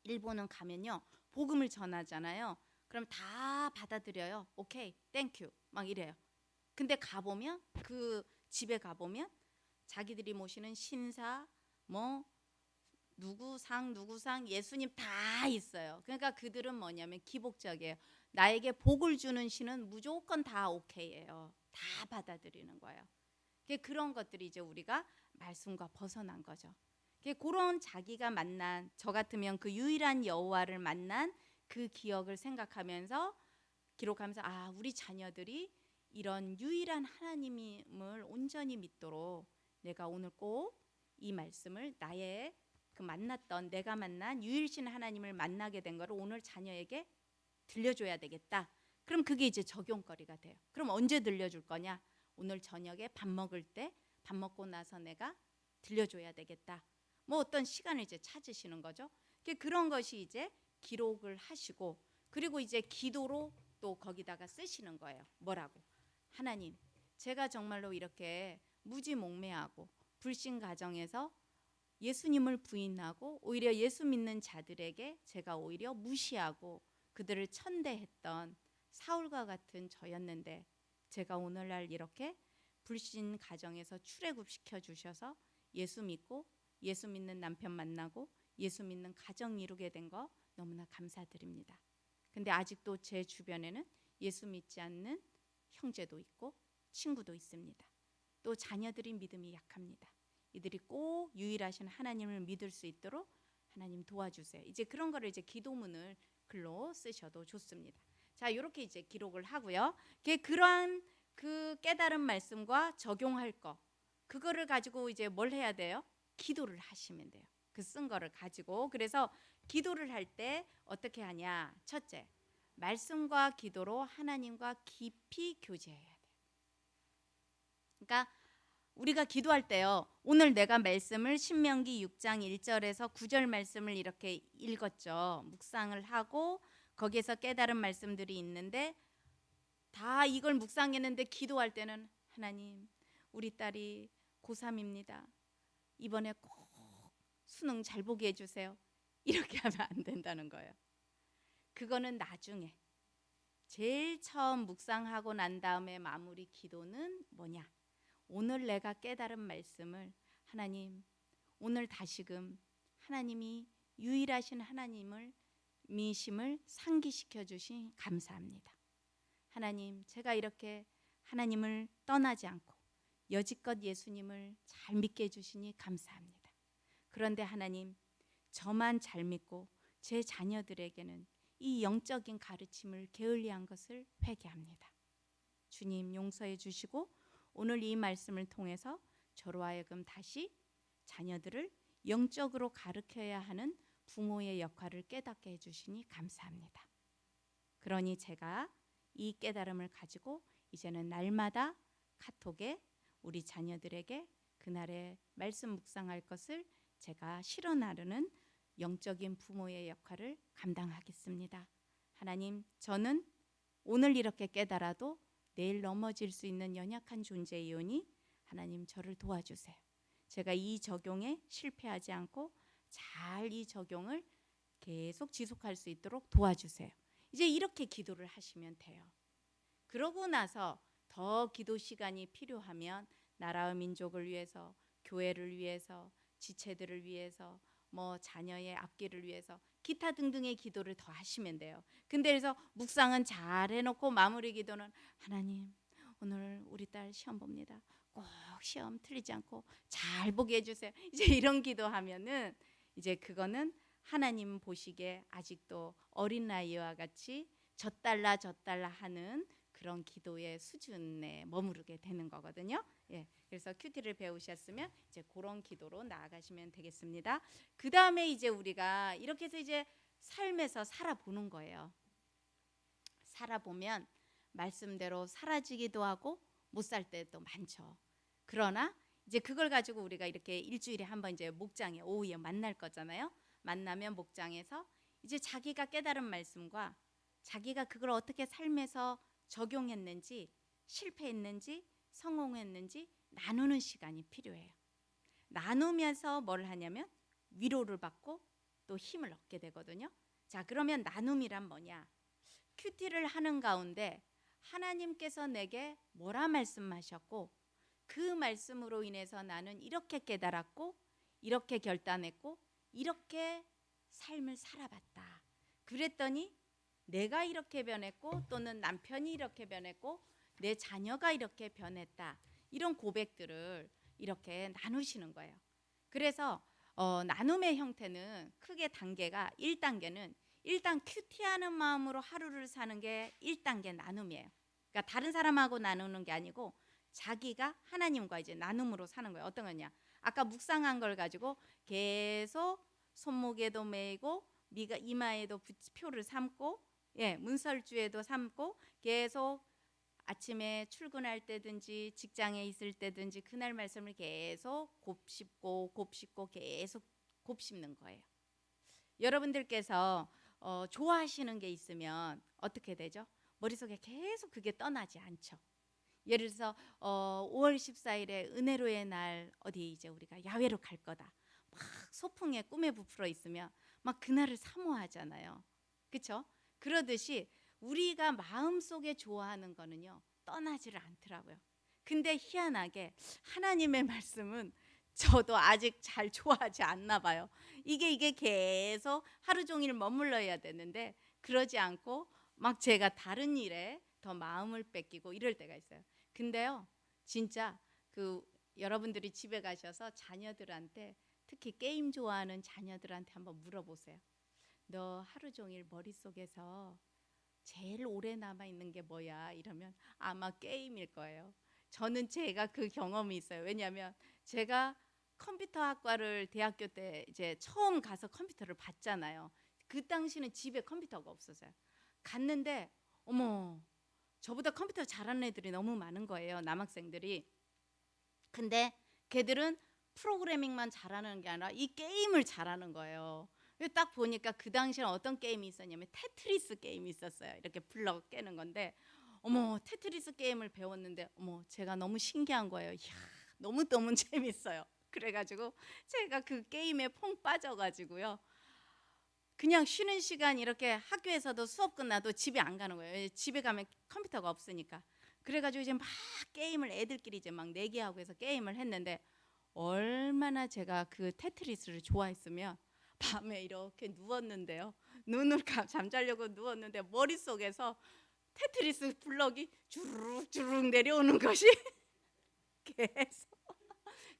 일본은 가면요, 복음을 전하잖아요. 그럼 다 받아들여요. 오케이, 땡큐 막 이래요. 근데 가보면, 그 집에 가보면 자기들이 모시는 신사, 뭐 누구상 예수님 다 있어요. 그러니까 그들은 뭐냐면 기복적이에요. 나에게 복을 주는 신은 무조건 다 오케이예요. 다 받아들이는 거예요. 그런 것들이 이제 우리가 말씀과 벗어난 거죠. 그런 자기가 만난, 저 같으면 그 유일한 여호와를 만난 그 기억을 생각하면서 기록하면서, 아, 우리 자녀들이 이런 유일한 하나님을 온전히 믿도록 내가 오늘 꼭 이 말씀을, 나의 그 만났던, 내가 만난 유일신 하나님을 만나게 된 거를 오늘 자녀에게 들려줘야 되겠다. 그럼 그게 이제 적용거리가 돼요. 그럼 언제 들려줄 거냐? 오늘 저녁에 밥 먹을 때, 밥 먹고 나서 내가 들려줘야 되겠다. 뭐 어떤 시간을 이제 찾으시는 거죠. 그런 것이 이제 기록을 하시고, 그리고 이제 기도로 또 거기다가 쓰시는 거예요. 뭐라고? 하나님, 제가 정말로 이렇게 무지몽매하고 불신 가정에서 예수님을 부인하고 오히려 예수 믿는 자들에게 제가 오히려 무시하고 그들을 천대했던 사울과 같은 저였는데, 제가 오늘날 이렇게 불신 가정에서 출애굽시켜 주셔서 예수 믿고 예수 믿는 남편 만나고 예수 믿는 가정 이루게 된 거 너무나 감사드립니다. 근데 아직도 제 주변에는 예수 믿지 않는 형제도 있고 친구도 있습니다. 또 자녀들이 믿음이 약합니다. 이들이 꼭 유일하신 하나님을 믿을 수 있도록 하나님 도와주세요. 이제 그런 거를 이제 기도문을 글로 쓰셔도 좋습니다. 자, 이렇게 이제 기록을 하고요. 그러한 그 깨달은 말씀과 적용할 거, 그거를 가지고 이제 뭘 해야 돼요? 기도를 하시면 돼요. 그 쓴 거를 가지고. 그래서 기도를 할 때 어떻게 하냐? 첫째, 말씀과 기도로 하나님과 깊이 교제해야 돼요. 그러니까 우리가 기도할 때요, 오늘 내가 말씀을 신명기 6장 1절에서 9절 말씀을 이렇게 읽었죠. 묵상을 하고 거기에서 깨달은 말씀들이 있는데, 다 이걸 묵상했는데 기도할 때는 하나님, 우리 딸이 고3입니다. 이번에 꼭 수능 잘 보게 해주세요. 이렇게 하면 안 된다는 거예요. 그거는 나중에, 제일 처음 묵상하고 난 다음에 마무리 기도는 뭐냐? 오늘 내가 깨달은 말씀을, 하나님, 오늘 다시금 하나님이 유일하신 하나님을 미심을 상기시켜 주신 감사합니다. 하나님, 제가 이렇게 하나님을 떠나지 않고 여지껏 예수님을 잘 믿게 해주시니 감사합니다. 그런데 하나님, 저만 잘 믿고 제 자녀들에게는 이 영적인 가르침을 게을리한 것을 회개합니다. 주님, 용서해 주시고 오늘 이 말씀을 통해서 저로 하여금 다시 자녀들을 영적으로 가르쳐야 하는 부모의 역할을 깨닫게 해주시니 감사합니다. 그러니 제가 이 깨달음을 가지고 이제는 날마다 카톡에 우리 자녀들에게 그날의 말씀 묵상할 것을 제가 실어 나르는 영적인 부모의 역할을 감당하겠습니다. 하나님, 저는 오늘 이렇게 깨달아도 내일 넘어질 수 있는 연약한 존재이오니 하나님, 저를 도와주세요. 제가 이 적용에 실패하지 않고 잘 이 적용을 계속 지속할 수 있도록 도와주세요. 이제 이렇게 기도를 하시면 돼요. 그러고 나서 더 기도 시간이 필요하면 나라와 민족을 위해서, 교회를 위해서, 지체들을 위해서, 뭐 자녀의 앞길을 위해서 기타 등등의 기도를 더 하시면 돼요. 근데 그래서 묵상은 잘 해놓고 마무리 기도는 하나님, 오늘 우리 딸 시험 봅니다. 꼭 시험 틀리지 않고 잘 보게 해주세요. 이제 이런 기도하면은 이제 그거는 하나님 보시기에 아직도 어린아이와 같이 젖달라 하는 그런 기도의 수준에 머무르게 되는 거거든요. 예, 그래서 큐티를 배우셨으면 이제 그런 기도로 나아가시면 되겠습니다. 그 다음에 이제 우리가 이렇게 해서 이제 삶에서 살아보는 거예요. 살아보면 말씀대로 사라지기도 하고 못 살 때도 많죠. 그러나 이제 그걸 가지고 우리가 이렇게 일주일에 한번 이제 목장에 오후에 만날 거잖아요. 만나면 목장에서 이제 자기가 깨달은 말씀과 자기가 그걸 어떻게 삶에서 적용했는지, 실패했는지, 성공했는지 나누는 시간이 필요해요. 나누면서 뭘 하냐면 위로를 받고 또 힘을 얻게 되거든요. 자, 그러면 나눔이란 뭐냐? 큐티를 하는 가운데 하나님께서 내게 뭐라 말씀하셨고 그 말씀으로 인해서 나는 이렇게 깨달았고 이렇게 결단했고 이렇게 삶을 살아봤다. 그랬더니 내가 이렇게 변했고 또는 남편이 이렇게 변했고 내 자녀가 이렇게 변했다. 이런 고백들을 이렇게 나누시는 거예요. 그래서 나눔의 형태는 크게 단계가 1단계는 일단 큐티하는 마음으로 하루를 사는 게 1단계 나눔이에요. 그러니까 다른 사람하고 나누는 게 아니고 자기가 하나님과 이제 나눔으로 사는 거예요. 어떤 거냐? 아까 묵상한 걸 가지고 계속 손목에도 메고 이마에도 표를 삼고 문설주에도 삼고 계속 아침에 출근할 때든지 직장에 있을 때든지 그날 말씀을 계속 곱씹고 계속 곱씹는 거예요. 여러분들께서 좋아하시는 게 있으면 어떻게 되죠? 머릿속에 계속 그게 떠나지 않죠. 예를 들어서 5월 14일에 은혜로의 날 어디 이제 우리가 야외로 갈 거다. 막 소풍에 꿈에 부풀어 있으면 막 그날을 사모하잖아요. 그렇죠? 그러듯이 우리가 마음속에 좋아하는 거는요. 떠나지를 않더라고요. 근데 희한하게 하나님의 말씀은 저도 아직 잘 좋아하지 않나 봐요. 이게 계속 하루 종일 머물러야 되는데 그러지 않고 막 제가 다른 일에 더 마음을 뺏기고 이럴 때가 있어요. 근데요, 진짜 여러분들이 집에 가셔서 자녀들한테 특히 게임 좋아하는 자녀들한테 한번 물어보세요. 너 하루 종일 머릿속에서 제일 오래 남아있는 게 뭐야? 이러면 아마 게임일 거예요. 저는 제가 그 경험이 있어요. 왜냐하면 제가 컴퓨터 학과를 대학교 때 이제 처음 가서 컴퓨터를 봤잖아요. 그 당시는 집에 컴퓨터가 없었어요. 갔는데 어머, 저보다 컴퓨터 잘하는 애들이 너무 많은 거예요. 남학생들이. 근데 걔들은 프로그래밍만 잘하는 게 아니라 이 게임을 잘하는 거예요. 딱 보니까 그 당시에는 어떤 게임이 있었냐면 테트리스 게임이 있었어요. 이렇게 블럭 깨는 건데 어머, 테트리스 게임을 배웠는데 어머, 제가 너무 신기한 거예요. 이야, 너무 재밌어요. 그래가지고 제가 그 게임에 퐁 빠져가지고요. 그냥 쉬는 시간 이렇게 학교에서도 수업 끝나도 집에 안 가는 거예요. 집에 가면 컴퓨터가 없으니까. 그래가지고 이제 막 게임을 애들끼리 이제 막 내기하고 해서 게임을 했는데 얼마나 제가 그 테트리스를 좋아했으면 밤에 이렇게 누웠는데요. 눈을 잠자려고 누웠는데 머릿속에서 테트리스 블럭이 주르륵 내려오는 것이 계속.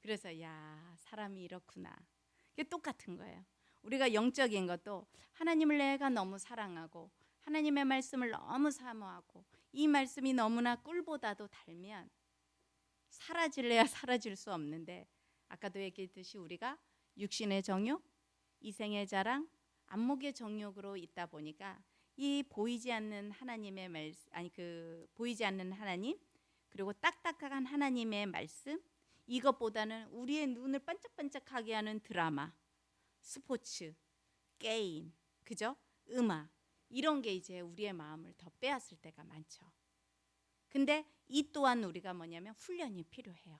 그래서 야, 사람이 이렇구나. 이게 똑같은 거예요. 우리가 영적인 것도 하나님을 내가 너무 사랑하고 하나님의 말씀을 너무 사모하고 이 말씀이 너무나 꿀보다도 달면 사라질래야 사라질 수 없는데 아까도 얘기했듯이 우리가 육신의 정욕, 이생의 자랑, 안목의 정욕으로 있다 보니까 이 보이지 않는 하나님의 말씀, 보이지 않는 하나님 그리고 딱딱한 하나님의 말씀 이것보다는 우리의 눈을 반짝반짝하게 하는 드라마, 스포츠, 게임, 그죠? 음악 이런 게 이제 우리의 마음을 더 빼앗을 때가 많죠. 근데 이 또한 우리가 뭐냐면 훈련이 필요해요.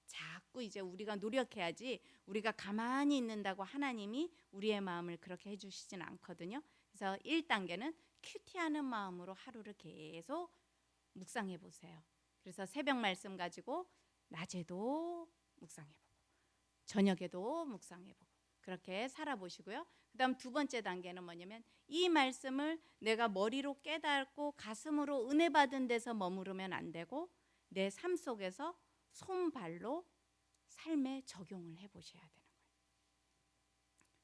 자꾸 이제 우리가 노력해야지 우리가 가만히 있는다고 하나님이 우리의 마음을 그렇게 해주시진 않거든요. 그래서 1단계는 큐티하는 마음으로 하루를 계속 묵상해 보세요. 그래서 새벽 말씀 가지고 낮에도 묵상해보고 저녁에도 묵상해보고 그렇게 살아보시고요. 그 다음 2번째 단계는 뭐냐면 이 말씀을 내가 머리로 깨닫고 가슴으로 은혜 받은 데서 머무르면 안 되고 내 삶 속에서 손발로 삶에 적용을 해보셔야 되는 거예요.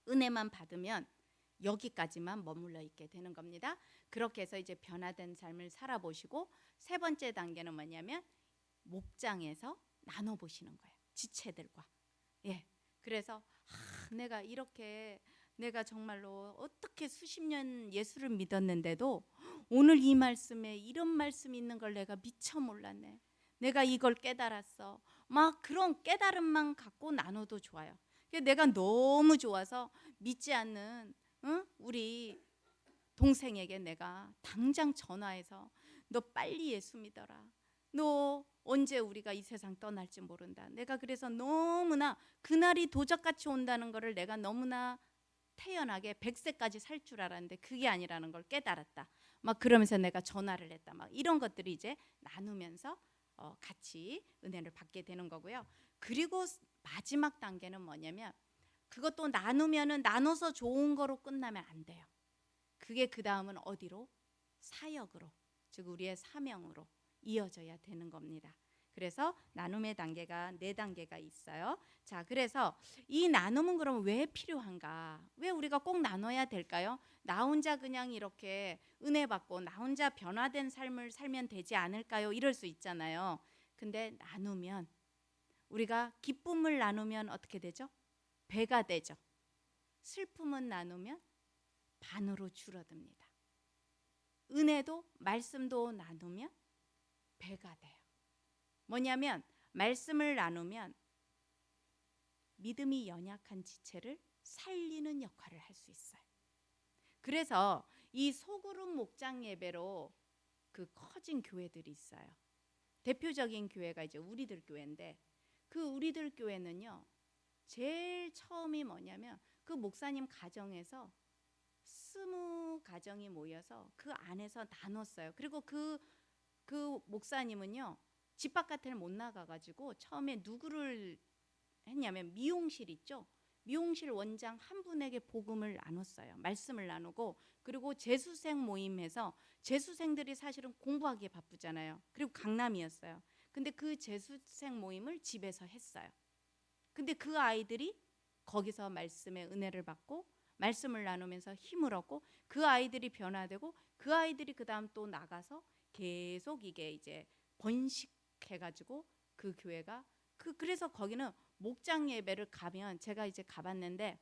은혜만 받으면 여기까지만 머물러 있게 되는 겁니다. 그렇게 해서 이제 변화된 삶을 살아보시고 3번째 단계는 뭐냐면 목장에서 나눠보시는 거예요. 지체들과. 그래서 내가 정말로 어떻게 수십 년 예수를 믿었는데도 오늘 이 말씀에 이런 말씀이 있는 걸 내가 미처 몰랐네. 내가 이걸 깨달았어. 막 그런 깨달음만 갖고 나눠도 좋아요. 내가 너무 좋아서 믿지 않는 우리 동생에게 내가 당장 전화해서 너 빨리 예수 믿어라. 너 언제 우리가 이 세상 떠날지 모른다. 내가 그래서 너무나 그날이 도적같이 온다는 것을 내가 너무나 태연하게 100세까지 살 줄 알았는데 그게 아니라는 걸 깨달았다. 막 그러면서 내가 전화를 했다. 막 이런 것들이 이제 나누면서 같이 은혜를 받게 되는 거고요. 그리고 마지막 단계는 뭐냐면 그것도 나누면은 나눠서 좋은 거로 끝나면 안 돼요. 그게 그 다음은 어디로? 사역으로, 즉 우리의 사명으로 이어져야 되는 겁니다. 그래서 나눔의 단계가 4단계가 있어요. 자, 그래서 이 나눔은 그럼 왜 필요한가? 왜 우리가 꼭 나눠야 될까요? 나 혼자 그냥 이렇게 은혜 받고 나 혼자 변화된 삶을 살면 되지 않을까요? 이럴 수 있잖아요. 근데 나누면 우리가 기쁨을 나누면 어떻게 되죠? 배가 되죠. 슬픔은 나누면 반으로 줄어듭니다. 은혜도 말씀도 나누면 배가 돼요. 뭐냐면 말씀을 나누면 믿음이 연약한 지체를 살리는 역할을 할 수 있어요. 그래서 이 소그룹 목장 예배로 그 커진 교회들이 있어요. 대표적인 교회가 이제 우리들 교회인데 그 우리들 교회는요. 제일 처음이 뭐냐면 그 목사님 가정에서 20가정이 모여서 그 안에서 나눴어요. 그리고 그 목사님은요. 집 바깥을 못 나가가지고 처음에 누구를 했냐면 미용실 있죠. 미용실 원장 한 분에게 복음을 나눴어요. 말씀을 나누고 그리고 재수생 모임에서 재수생들이 사실은 공부하기에 바쁘잖아요. 그리고 강남이었어요. 근데 그 재수생 모임을 집에서 했어요. 근데 그 아이들이 거기서 말씀의 은혜를 받고 말씀을 나누면서 힘을 얻고 그 아이들이 변화되고 그 아이들이 그 다음 또 나가서 계속 이게 이제 번식해가지고 그 교회가 그래서 거기는 목장 예배를 가면 제가 이제 가봤는데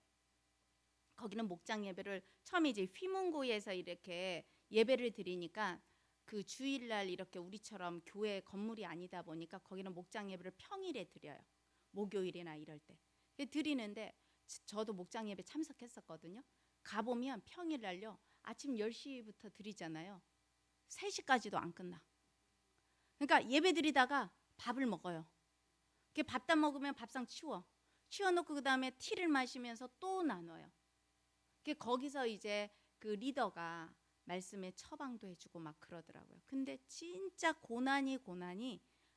거기는 목장 예배를 처음에 이제 휘문고에서 이렇게 예배를 드리니까 그 주일날 이렇게 우리처럼 교회 건물이 아니다 보니까 거기는 목장 예배를 평일에 드려요. 목요일이나 이럴 때 드리는데 저도 목장 예배 참석했었거든요. 가보면 평일날요 아침 10시부터 드리잖아요. 3시까지도 안 끝나. 그러니까 예배 드리다가 밥을 먹어요. 밥 다 먹으면 밥상 치워놓고 그 다음에 티를 마시면서 또 나눠요. 거기서 이제 그 리더가 말씀에 처방도 해주고 막 그러더라고요. 근데 진짜 고난이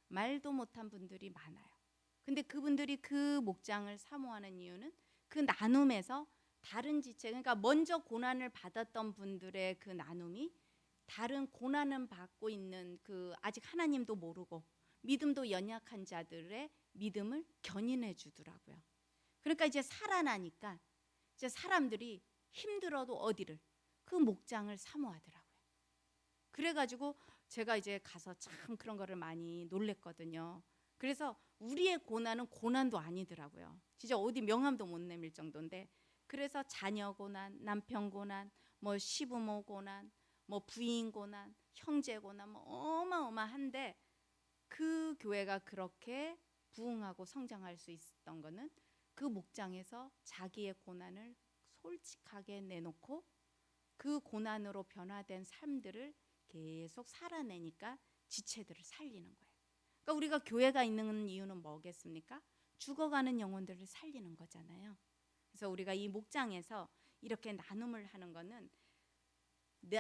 말도 못한 분들이 많아요. 근데 그분들이 그 목장을 사모하는 이유는 그 나눔에서 다른 지체, 그러니까 먼저 고난을 받았던 분들의 그 나눔이 다른 고난을 받고 있는 그 아직 하나님도 모르고 믿음도 연약한 자들의 믿음을 견인해 주더라고요. 그러니까 이제 살아나니까 이제 사람들이 힘들어도 어디를 그 목장을 사모하더라고요. 그래가지고 제가 이제 가서 참 그런 거를 많이 놀랬거든요. 그래서 우리의 고난은 고난도 아니더라고요. 진짜 어디 명함도 못 내밀 정도인데 그래서 자녀 고난, 남편 고난, 뭐 시부모 고난, 뭐 부인 고난, 형제 고난 뭐 어마어마한데 그 교회가 그렇게 부흥하고 성장할 수 있었던 거는 그 목장에서 자기의 고난을 솔직하게 내놓고 그 고난으로 변화된 삶들을 계속 살아내니까 지체들을 살리는 거예요. 그러니까 우리가 교회가 있는 이유는 뭐겠습니까? 죽어가는 영혼들을 살리는 거잖아요. 그래서 우리가 이 목장에서 이렇게 나눔을 하는 거는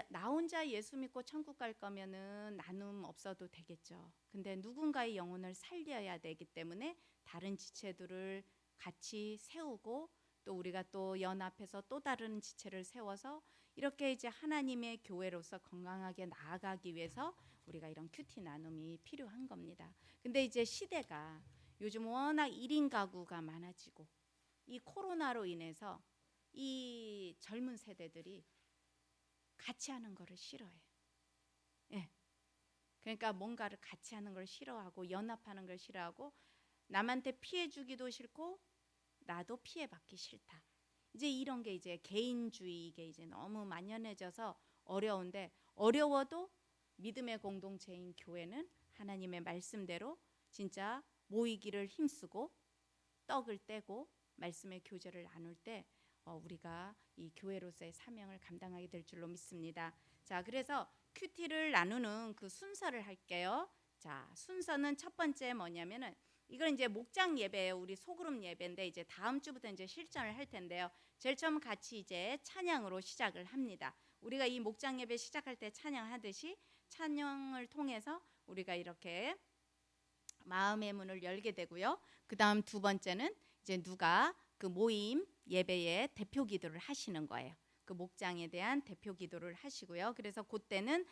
나 혼자 예수 믿고 천국 갈 거면은 나눔 없어도 되겠죠. 근데 누군가의 영혼을 살려야 되기 때문에 다른 지체들을 같이 세우고 또 우리가 또 연합해서 또 다른 지체를 세워서 이렇게 이제 하나님의 교회로서 건강하게 나아가기 위해서 우리가 이런 큐티 나눔이 필요한 겁니다. 근데 이제 시대가 요즘 워낙 1인 가구가 많아지고 이 코로나로 인해서 이 젊은 세대들이 같이 하는 거를 싫어해요. 예. 그러니까 뭔가를 같이 하는 걸 싫어하고 연합하는 걸 싫어하고 남한테 피해 주기도 싫고 나도 피해 받기 싫다. 이제 이런 게 이제 개인주의 이게 이제 너무 만연해져서 어려운데 어려워도 믿음의 공동체인 교회는 하나님의 말씀대로 진짜 모이기를 힘쓰고 떡을 떼고 말씀의 교제를 나눌 때 우리가 이 교회로서의 사명을 감당하게 될 줄로 믿습니다. 자, 그래서 큐티를 나누는 그 순서를 할게요. 자, 순서는 첫 번째 뭐냐면은 이건 이제 목장 예배예요. 우리 소그룹 예배인데 이제 다음 주부터 이제 실전을 할 텐데요. 제일 처음 같이 이제 찬양으로 시작을 합니다. 우리가 이 목장 예배 시작할 때 찬양하듯이 찬양을 통해서 우리가 이렇게 마음의 문을 열게 되고요. 그다음 두 번째는 이제 누가 그 모임 예배의 대표 기도를 하시는 거예요. 그 목장에 대한 대표 기도를 하시고요. 그래서 그때는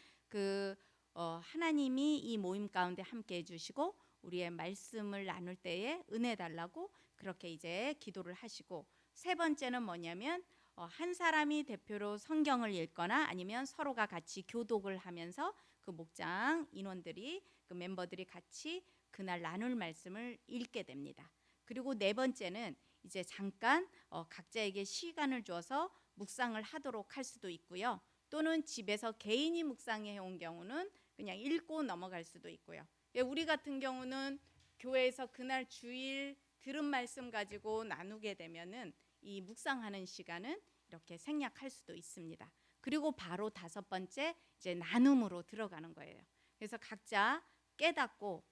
하나님이 이 모임 가운데 함께 해주시고 우리의 말씀을 나눌 때에 은혜 달라고 그렇게 이제 기도를 하시고, 세 번째는 뭐냐면 한 사람이 대표로 성경을 읽거나 아니면 서로가 같이 교독을 하면서 그 목장 인원들이 그 멤버들이 같이 그날 나눌 말씀을 읽게 됩니다. 그리고 네 번째는 이제 잠깐 각자에게 시간을 줘서 묵상을 하도록 할 수도 있고요. 또는 집에서 개인이 묵상해 온 경우는 그냥 읽고 넘어갈 수도 있고요. 우리 같은 경우는 교회에서 그날 주일 들은 말씀 가지고 나누게 되면은 이 묵상하는 시간은 이렇게 생략할 수도 있습니다. 그리고 바로 다섯 번째 이제 나눔으로 들어가는 거예요. 그래서 각자 깨닫고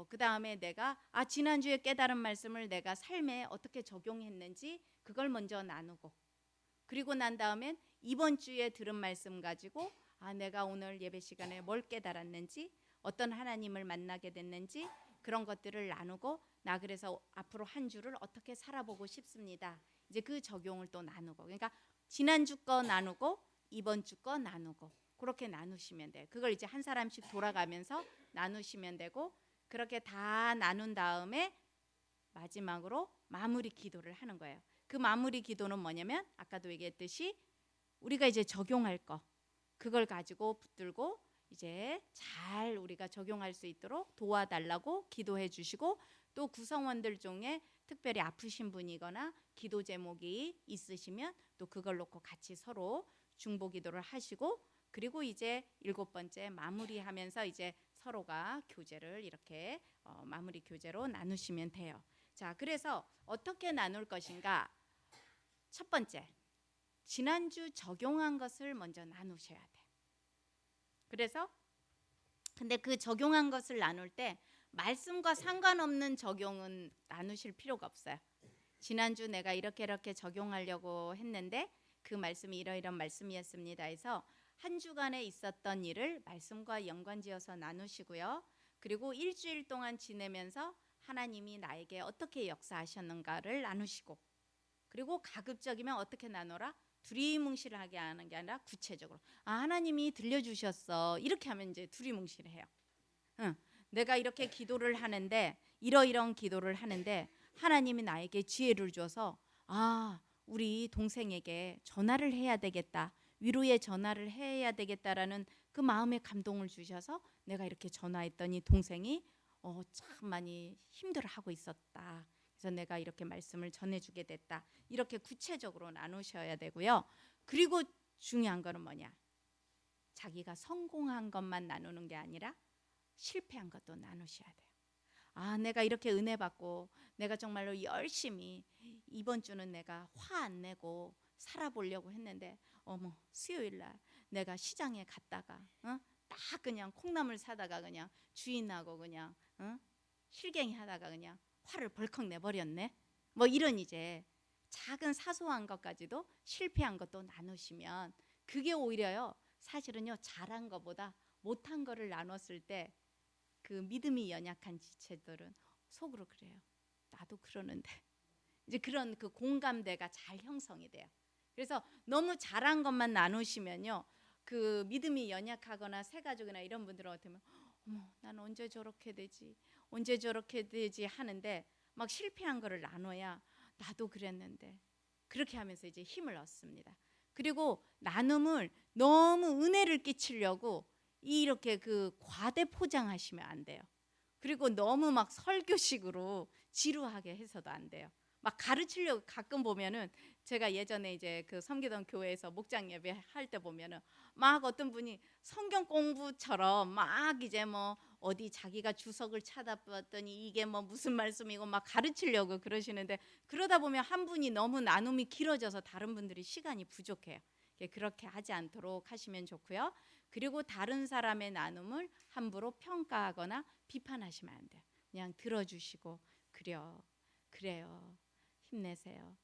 그 다음에 내가 지난주에 깨달은 말씀을 내가 삶에 어떻게 적용했는지 그걸 먼저 나누고, 그리고 난 다음엔 이번 주에 들은 말씀 가지고 내가 오늘 예배 시간에 뭘 깨달았는지, 어떤 하나님을 만나게 됐는지 그런 것들을 나누고, 나 그래서 앞으로 한 주를 어떻게 살아보고 싶습니다. 이제 그 적용을 또 나누고, 그러니까 지난주 거 나누고 이번 주 거 나누고 그렇게 나누시면 돼요. 그걸 이제 한 사람씩 돌아가면서 나누시면 되고, 그렇게 다 나눈 다음에 마지막으로 마무리 기도를 하는 거예요. 그 마무리 기도는 뭐냐면 아까도 얘기했듯이 우리가 이제 적용할 거 그걸 가지고 붙들고 이제 잘 우리가 적용할 수 있도록 도와달라고 기도해 주시고, 또 구성원들 중에 특별히 아프신 분이거나 기도 제목이 있으시면 또 그걸 놓고 같이 서로 중보 기도를 하시고, 그리고 이제 일곱 번째 마무리하면서 이제 서로가 교제를 이렇게 마무리 교제로 나누시면 돼요. 자, 그래서 어떻게 나눌 것인가? 첫 번째, 지난주 적용한 것을 먼저 나누셔야 돼요. 그래서 근데 그 적용한 것을 나눌 때 말씀과 상관없는 적용은 나누실 필요가 없어요. 지난주 내가 이렇게 적용하려고 했는데 그 말씀이 이러이런 말씀이었습니다 해서 한 주간에 있었던 일을 말씀과 연관지어서 나누시고요. 그리고 일주일 동안 지내면서 하나님이 나에게 어떻게 역사하셨는가를 나누시고, 그리고 가급적이면 어떻게 나누라? 두리뭉실하게 하는 게 아니라 구체적으로 하나님이 들려주셨어 이렇게 하면 이제 두리뭉실해요. 내가 이렇게 기도를 하는데 이러이런 기도를 하는데 하나님이 나에게 지혜를 줘서 우리 동생에게 전화를 해야 되겠다, 위로의 전화를 해야 되겠다라는 그 마음의 감동을 주셔서 내가 이렇게 전화했더니 동생이 참 많이 힘들어하고 있었다. 그래서 내가 이렇게 말씀을 전해주게 됐다. 이렇게 구체적으로 나누셔야 되고요. 그리고 중요한 거는 뭐냐? 자기가 성공한 것만 나누는 게 아니라 실패한 것도 나누셔야 돼요. 내가 이렇게 은혜 받고 내가 정말로 열심히 이번 주는 내가 화 안 내고 살아보려고 했는데 수요일 날 내가 시장에 갔다가 딱 그냥 콩나물 사다가 그냥 주인하고 그냥 실갱이 하다가 그냥 화를 벌컥 내버렸네. 뭐 이런 이제 작은 사소한 것까지도 실패한 것도 나누시면 그게 오히려요 사실은요 잘한 것보다 못한 거를 나눴을 때 그 믿음이 연약한 지체들은 속으로 그래요. 나도 그러는데 이제 그런 그 공감대가 잘 형성이 돼요. 그래서 너무 잘한 것만 나누시면요 그 믿음이 연약하거나 새가족이나 이런 분들은 어떻게 보면 난 언제 저렇게 되지 언제 저렇게 되지 하는데 막 실패한 거를 나눠야 나도 그랬는데 그렇게 하면서 이제 힘을 얻습니다. 그리고 나눔을 너무 은혜를 끼치려고 이렇게 그 과대 포장하시면 안 돼요. 그리고 너무 막 설교식으로 지루하게 해서도 안 돼요. 막 가르치려고 가끔 보면은 제가 예전에 이제 그 섬기던 교회에서 목장 예배 할 때 보면은 막 어떤 분이 성경 공부처럼 막 이제 뭐 어디 자기가 주석을 찾아봤더니 이게 뭐 무슨 말씀이고 막 가르치려고 그러시는데, 그러다 보면 한 분이 너무 나눔이 길어져서 다른 분들이 시간이 부족해요. 그렇게 하지 않도록 하시면 좋고요. 그리고 다른 사람의 나눔을 함부로 평가하거나 비판하시면 안 돼요. 그냥 들어주시고 그래요, 힘내세요.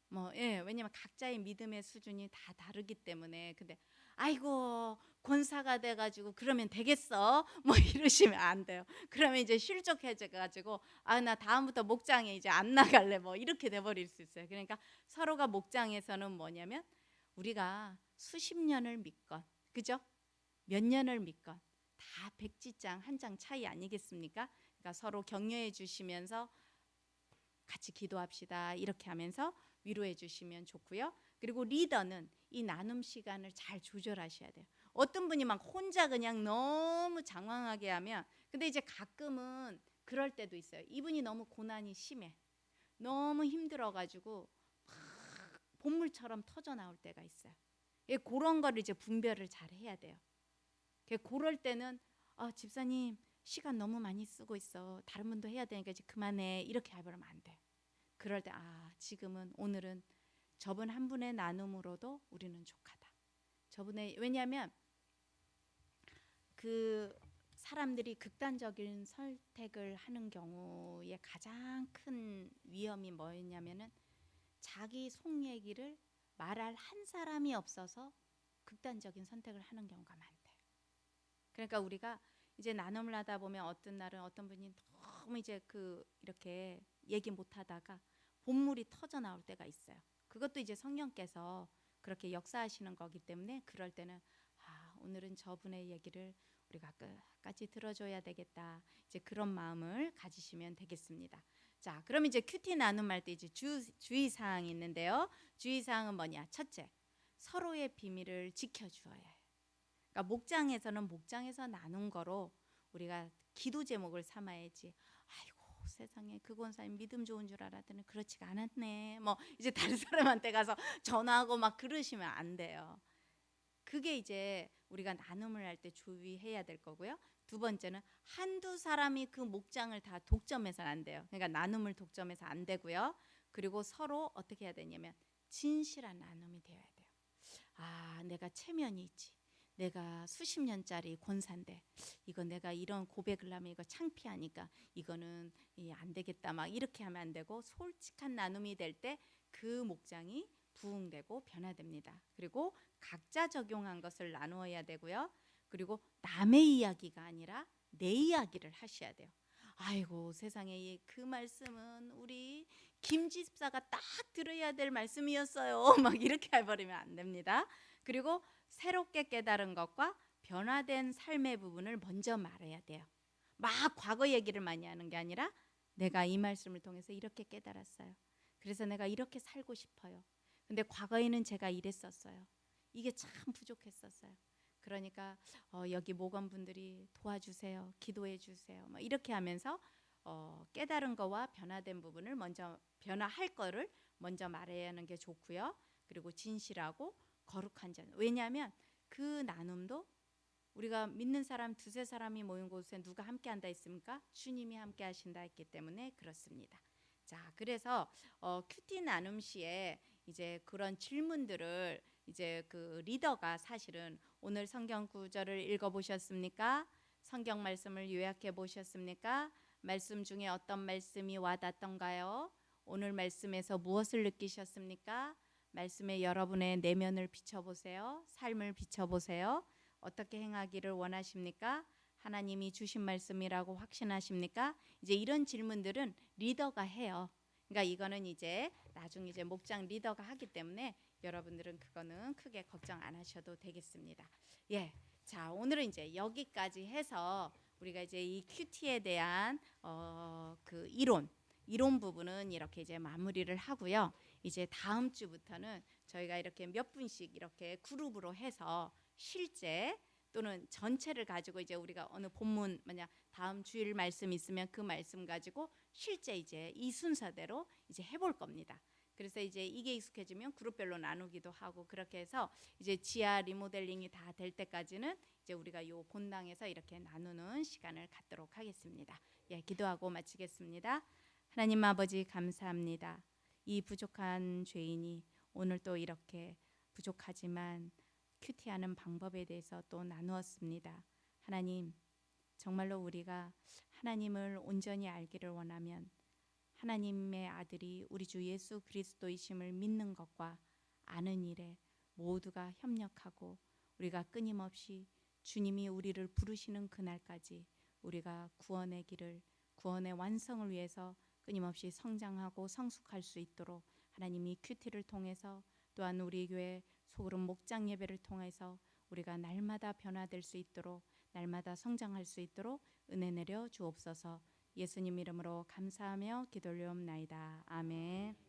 왜냐면 각자의 믿음의 수준이 다 다르기 때문에. 근데 아이고 권사가 돼가지고 그러면 되겠어 뭐 이러시면 안 돼요. 그러면 이제 실족해져가지고 나 다음부터 목장에 이제 안 나갈래 뭐 이렇게 돼버릴 수 있어요. 그러니까 서로가 목장에서는 뭐냐면 우리가 수십 년을 믿건 그죠? 몇 년을 믿건 다 백지장 한 장 차이 아니겠습니까? 그러니까 서로 격려해 주시면서 같이 기도합시다 이렇게 하면서 위로해 주시면 좋고요. 그리고 리더는 이 나눔 시간을 잘 조절하셔야 돼요. 어떤 분이 막 혼자 그냥 너무 장황하게 하면, 근데 이제 가끔은 그럴 때도 있어요. 이분이 너무 고난이 심해, 너무 힘들어가지고 막 본물처럼 터져 나올 때가 있어요. 그런 거를 이제 분별을 잘 해야 돼요. 그럴 때는 집사님 시간 너무 많이 쓰고 있어, 다른 분도 해야 되니까 이제 그만해 이렇게 해버리면 안 돼. 그럴 때 지금은 오늘은 저분 한 분의 나눔으로도 우리는 족하다. 왜냐하면 그 사람들이 극단적인 선택을 하는 경우에 가장 큰 위험이 뭐였냐면은 자기 속 얘기를 말할 한 사람이 없어서 극단적인 선택을 하는 경우가 많대요. 그러니까 우리가 이제 나눔을 하다 보면 어떤 날은 어떤 분이 너무 이제 이렇게 얘기 못 하다가 본물이 터져 나올 때가 있어요. 그것도 이제 성령께서 그렇게 역사하시는 거기 때문에 그럴 때는 오늘은 저분의 얘기를 우리가 끝까지 들어줘야 되겠다. 이제 그런 마음을 가지시면 되겠습니다. 자, 그럼 이제 큐티 나눔할 때 이제 주의 사항이 있는데요. 주의 사항은 뭐냐? 첫째, 서로의 비밀을 지켜주어야 해요. 그러니까 목장에서는 목장에서 나눈 거로 우리가 기도 제목을 삼아야지. 아이고 세상에 그 권사님 믿음 좋은 줄 알았더니 그렇지가 않았네. 뭐 이제 다른 사람한테 가서 전화하고 막 그러시면 안 돼요. 그게 이제 우리가 나눔을 할 때 주의해야 될 거고요. 두 번째는 한두 사람이 그 목장을 다 독점해서는 안 돼요. 그러니까 나눔을 독점해서 안 되고요. 그리고 서로 어떻게 해야 되냐면 진실한 나눔이 되어야 돼요. 내가 체면이 있지, 내가 수십 년짜리 권사인데 이거 내가 이런 고백을 하면 이거 창피하니까 이거는 안 되겠다 막 이렇게 하면 안 되고, 솔직한 나눔이 될 때 그 목장이 부흥되고 변화됩니다. 그리고 각자 적용한 것을 나누어야 되고요. 그리고 남의 이야기가 아니라 내 이야기를 하셔야 돼요. 아이고 세상에 그 말씀은 우리 김 집사가 딱 들어야 될 말씀이었어요 막 이렇게 해버리면 안 됩니다. 그리고 새롭게 깨달은 것과 변화된 삶의 부분을 먼저 말해야 돼요. 막 과거 얘기를 많이 하는 게 아니라 내가 이 말씀을 통해서 이렇게 깨달았어요. 그래서 내가 이렇게 살고 싶어요. 근데 과거에는 제가 이랬었어요. 이게 참 부족했었어요. 그러니까 여기 목원분들이 도와주세요, 기도해 주세요 막 이렇게 하면서 깨달은 거와 변화된 부분을 먼저, 변화할 거를 먼저 말해야 하는 게 좋고요. 그리고 진실하고 거룩한 자. 왜냐하면 그 나눔도 우리가 믿는 사람 두세 사람이 모인 곳에 누가 함께 한다 했습니까? 주님이 함께 하신다 했기 때문에 그렇습니다. 자, 그래서 큐티 나눔 시에 이제 그런 질문들을 이제 그 리더가 사실은 오늘 성경 구절을 읽어보셨습니까? 성경 말씀을 요약해 보셨습니까? 말씀 중에 어떤 말씀이 와닿던가요? 오늘 말씀에서 무엇을 느끼셨습니까? 말씀에 여러분의 내면을 비춰보세요. 삶을 비춰보세요. 어떻게 행하기를 원하십니까? 하나님이 주신 말씀이라고 확신하십니까? 이제 이런 질문들은 리더가 해요. 그러니까 이거는 이제 나중에 이제 목장 리더가 하기 때문에 여러분들은 그거는 크게 걱정 안 하셔도 되겠습니다. 자, 오늘은 이제 여기까지 해서 우리가 이제 이 큐티에 대한 그 이론 부분은 이렇게 이제 마무리를 하고요. 이제 다음 주부터는 저희가 이렇게 몇 분씩 이렇게 그룹으로 해서 실제 또는 전체를 가지고 이제 우리가 어느 본문 만약 다음 주일 말씀 있으면 그 말씀 가지고 실제 이제 이 순서대로 이제 해볼 겁니다. 그래서 이제 이게 익숙해지면 그룹별로 나누기도 하고 그렇게 해서 이제 지하 리모델링이 다 될 때까지는 이제 우리가 요 본당에서 이렇게 나누는 시간을 갖도록 하겠습니다. 예, 기도하고 마치겠습니다. 하나님 아버지 감사합니다. 이 부족한 죄인이 오늘 또 이렇게 부족하지만 큐티하는 방법에 대해서 또 나누었습니다. 하나님, 정말로 우리가 하나님을 온전히 알기를 원하면 하나님의 아들이 우리 주 예수 그리스도이심을 믿는 것과 아는 일에 모두가 협력하고 우리가 끊임없이 주님이 우리를 부르시는 그날까지 우리가 구원의 길을, 구원의 완성을 위해서 끊임없이 성장하고 성숙할 수 있도록 하나님이 큐티를 통해서 또한 우리 교회 소그룹 목장 예배를 통해서 우리가 날마다 변화될 수 있도록 날마다 성장할 수 있도록 은혜 내려 주옵소서. 예수님 이름으로 감사하며 기도올리옵나이다. 아멘.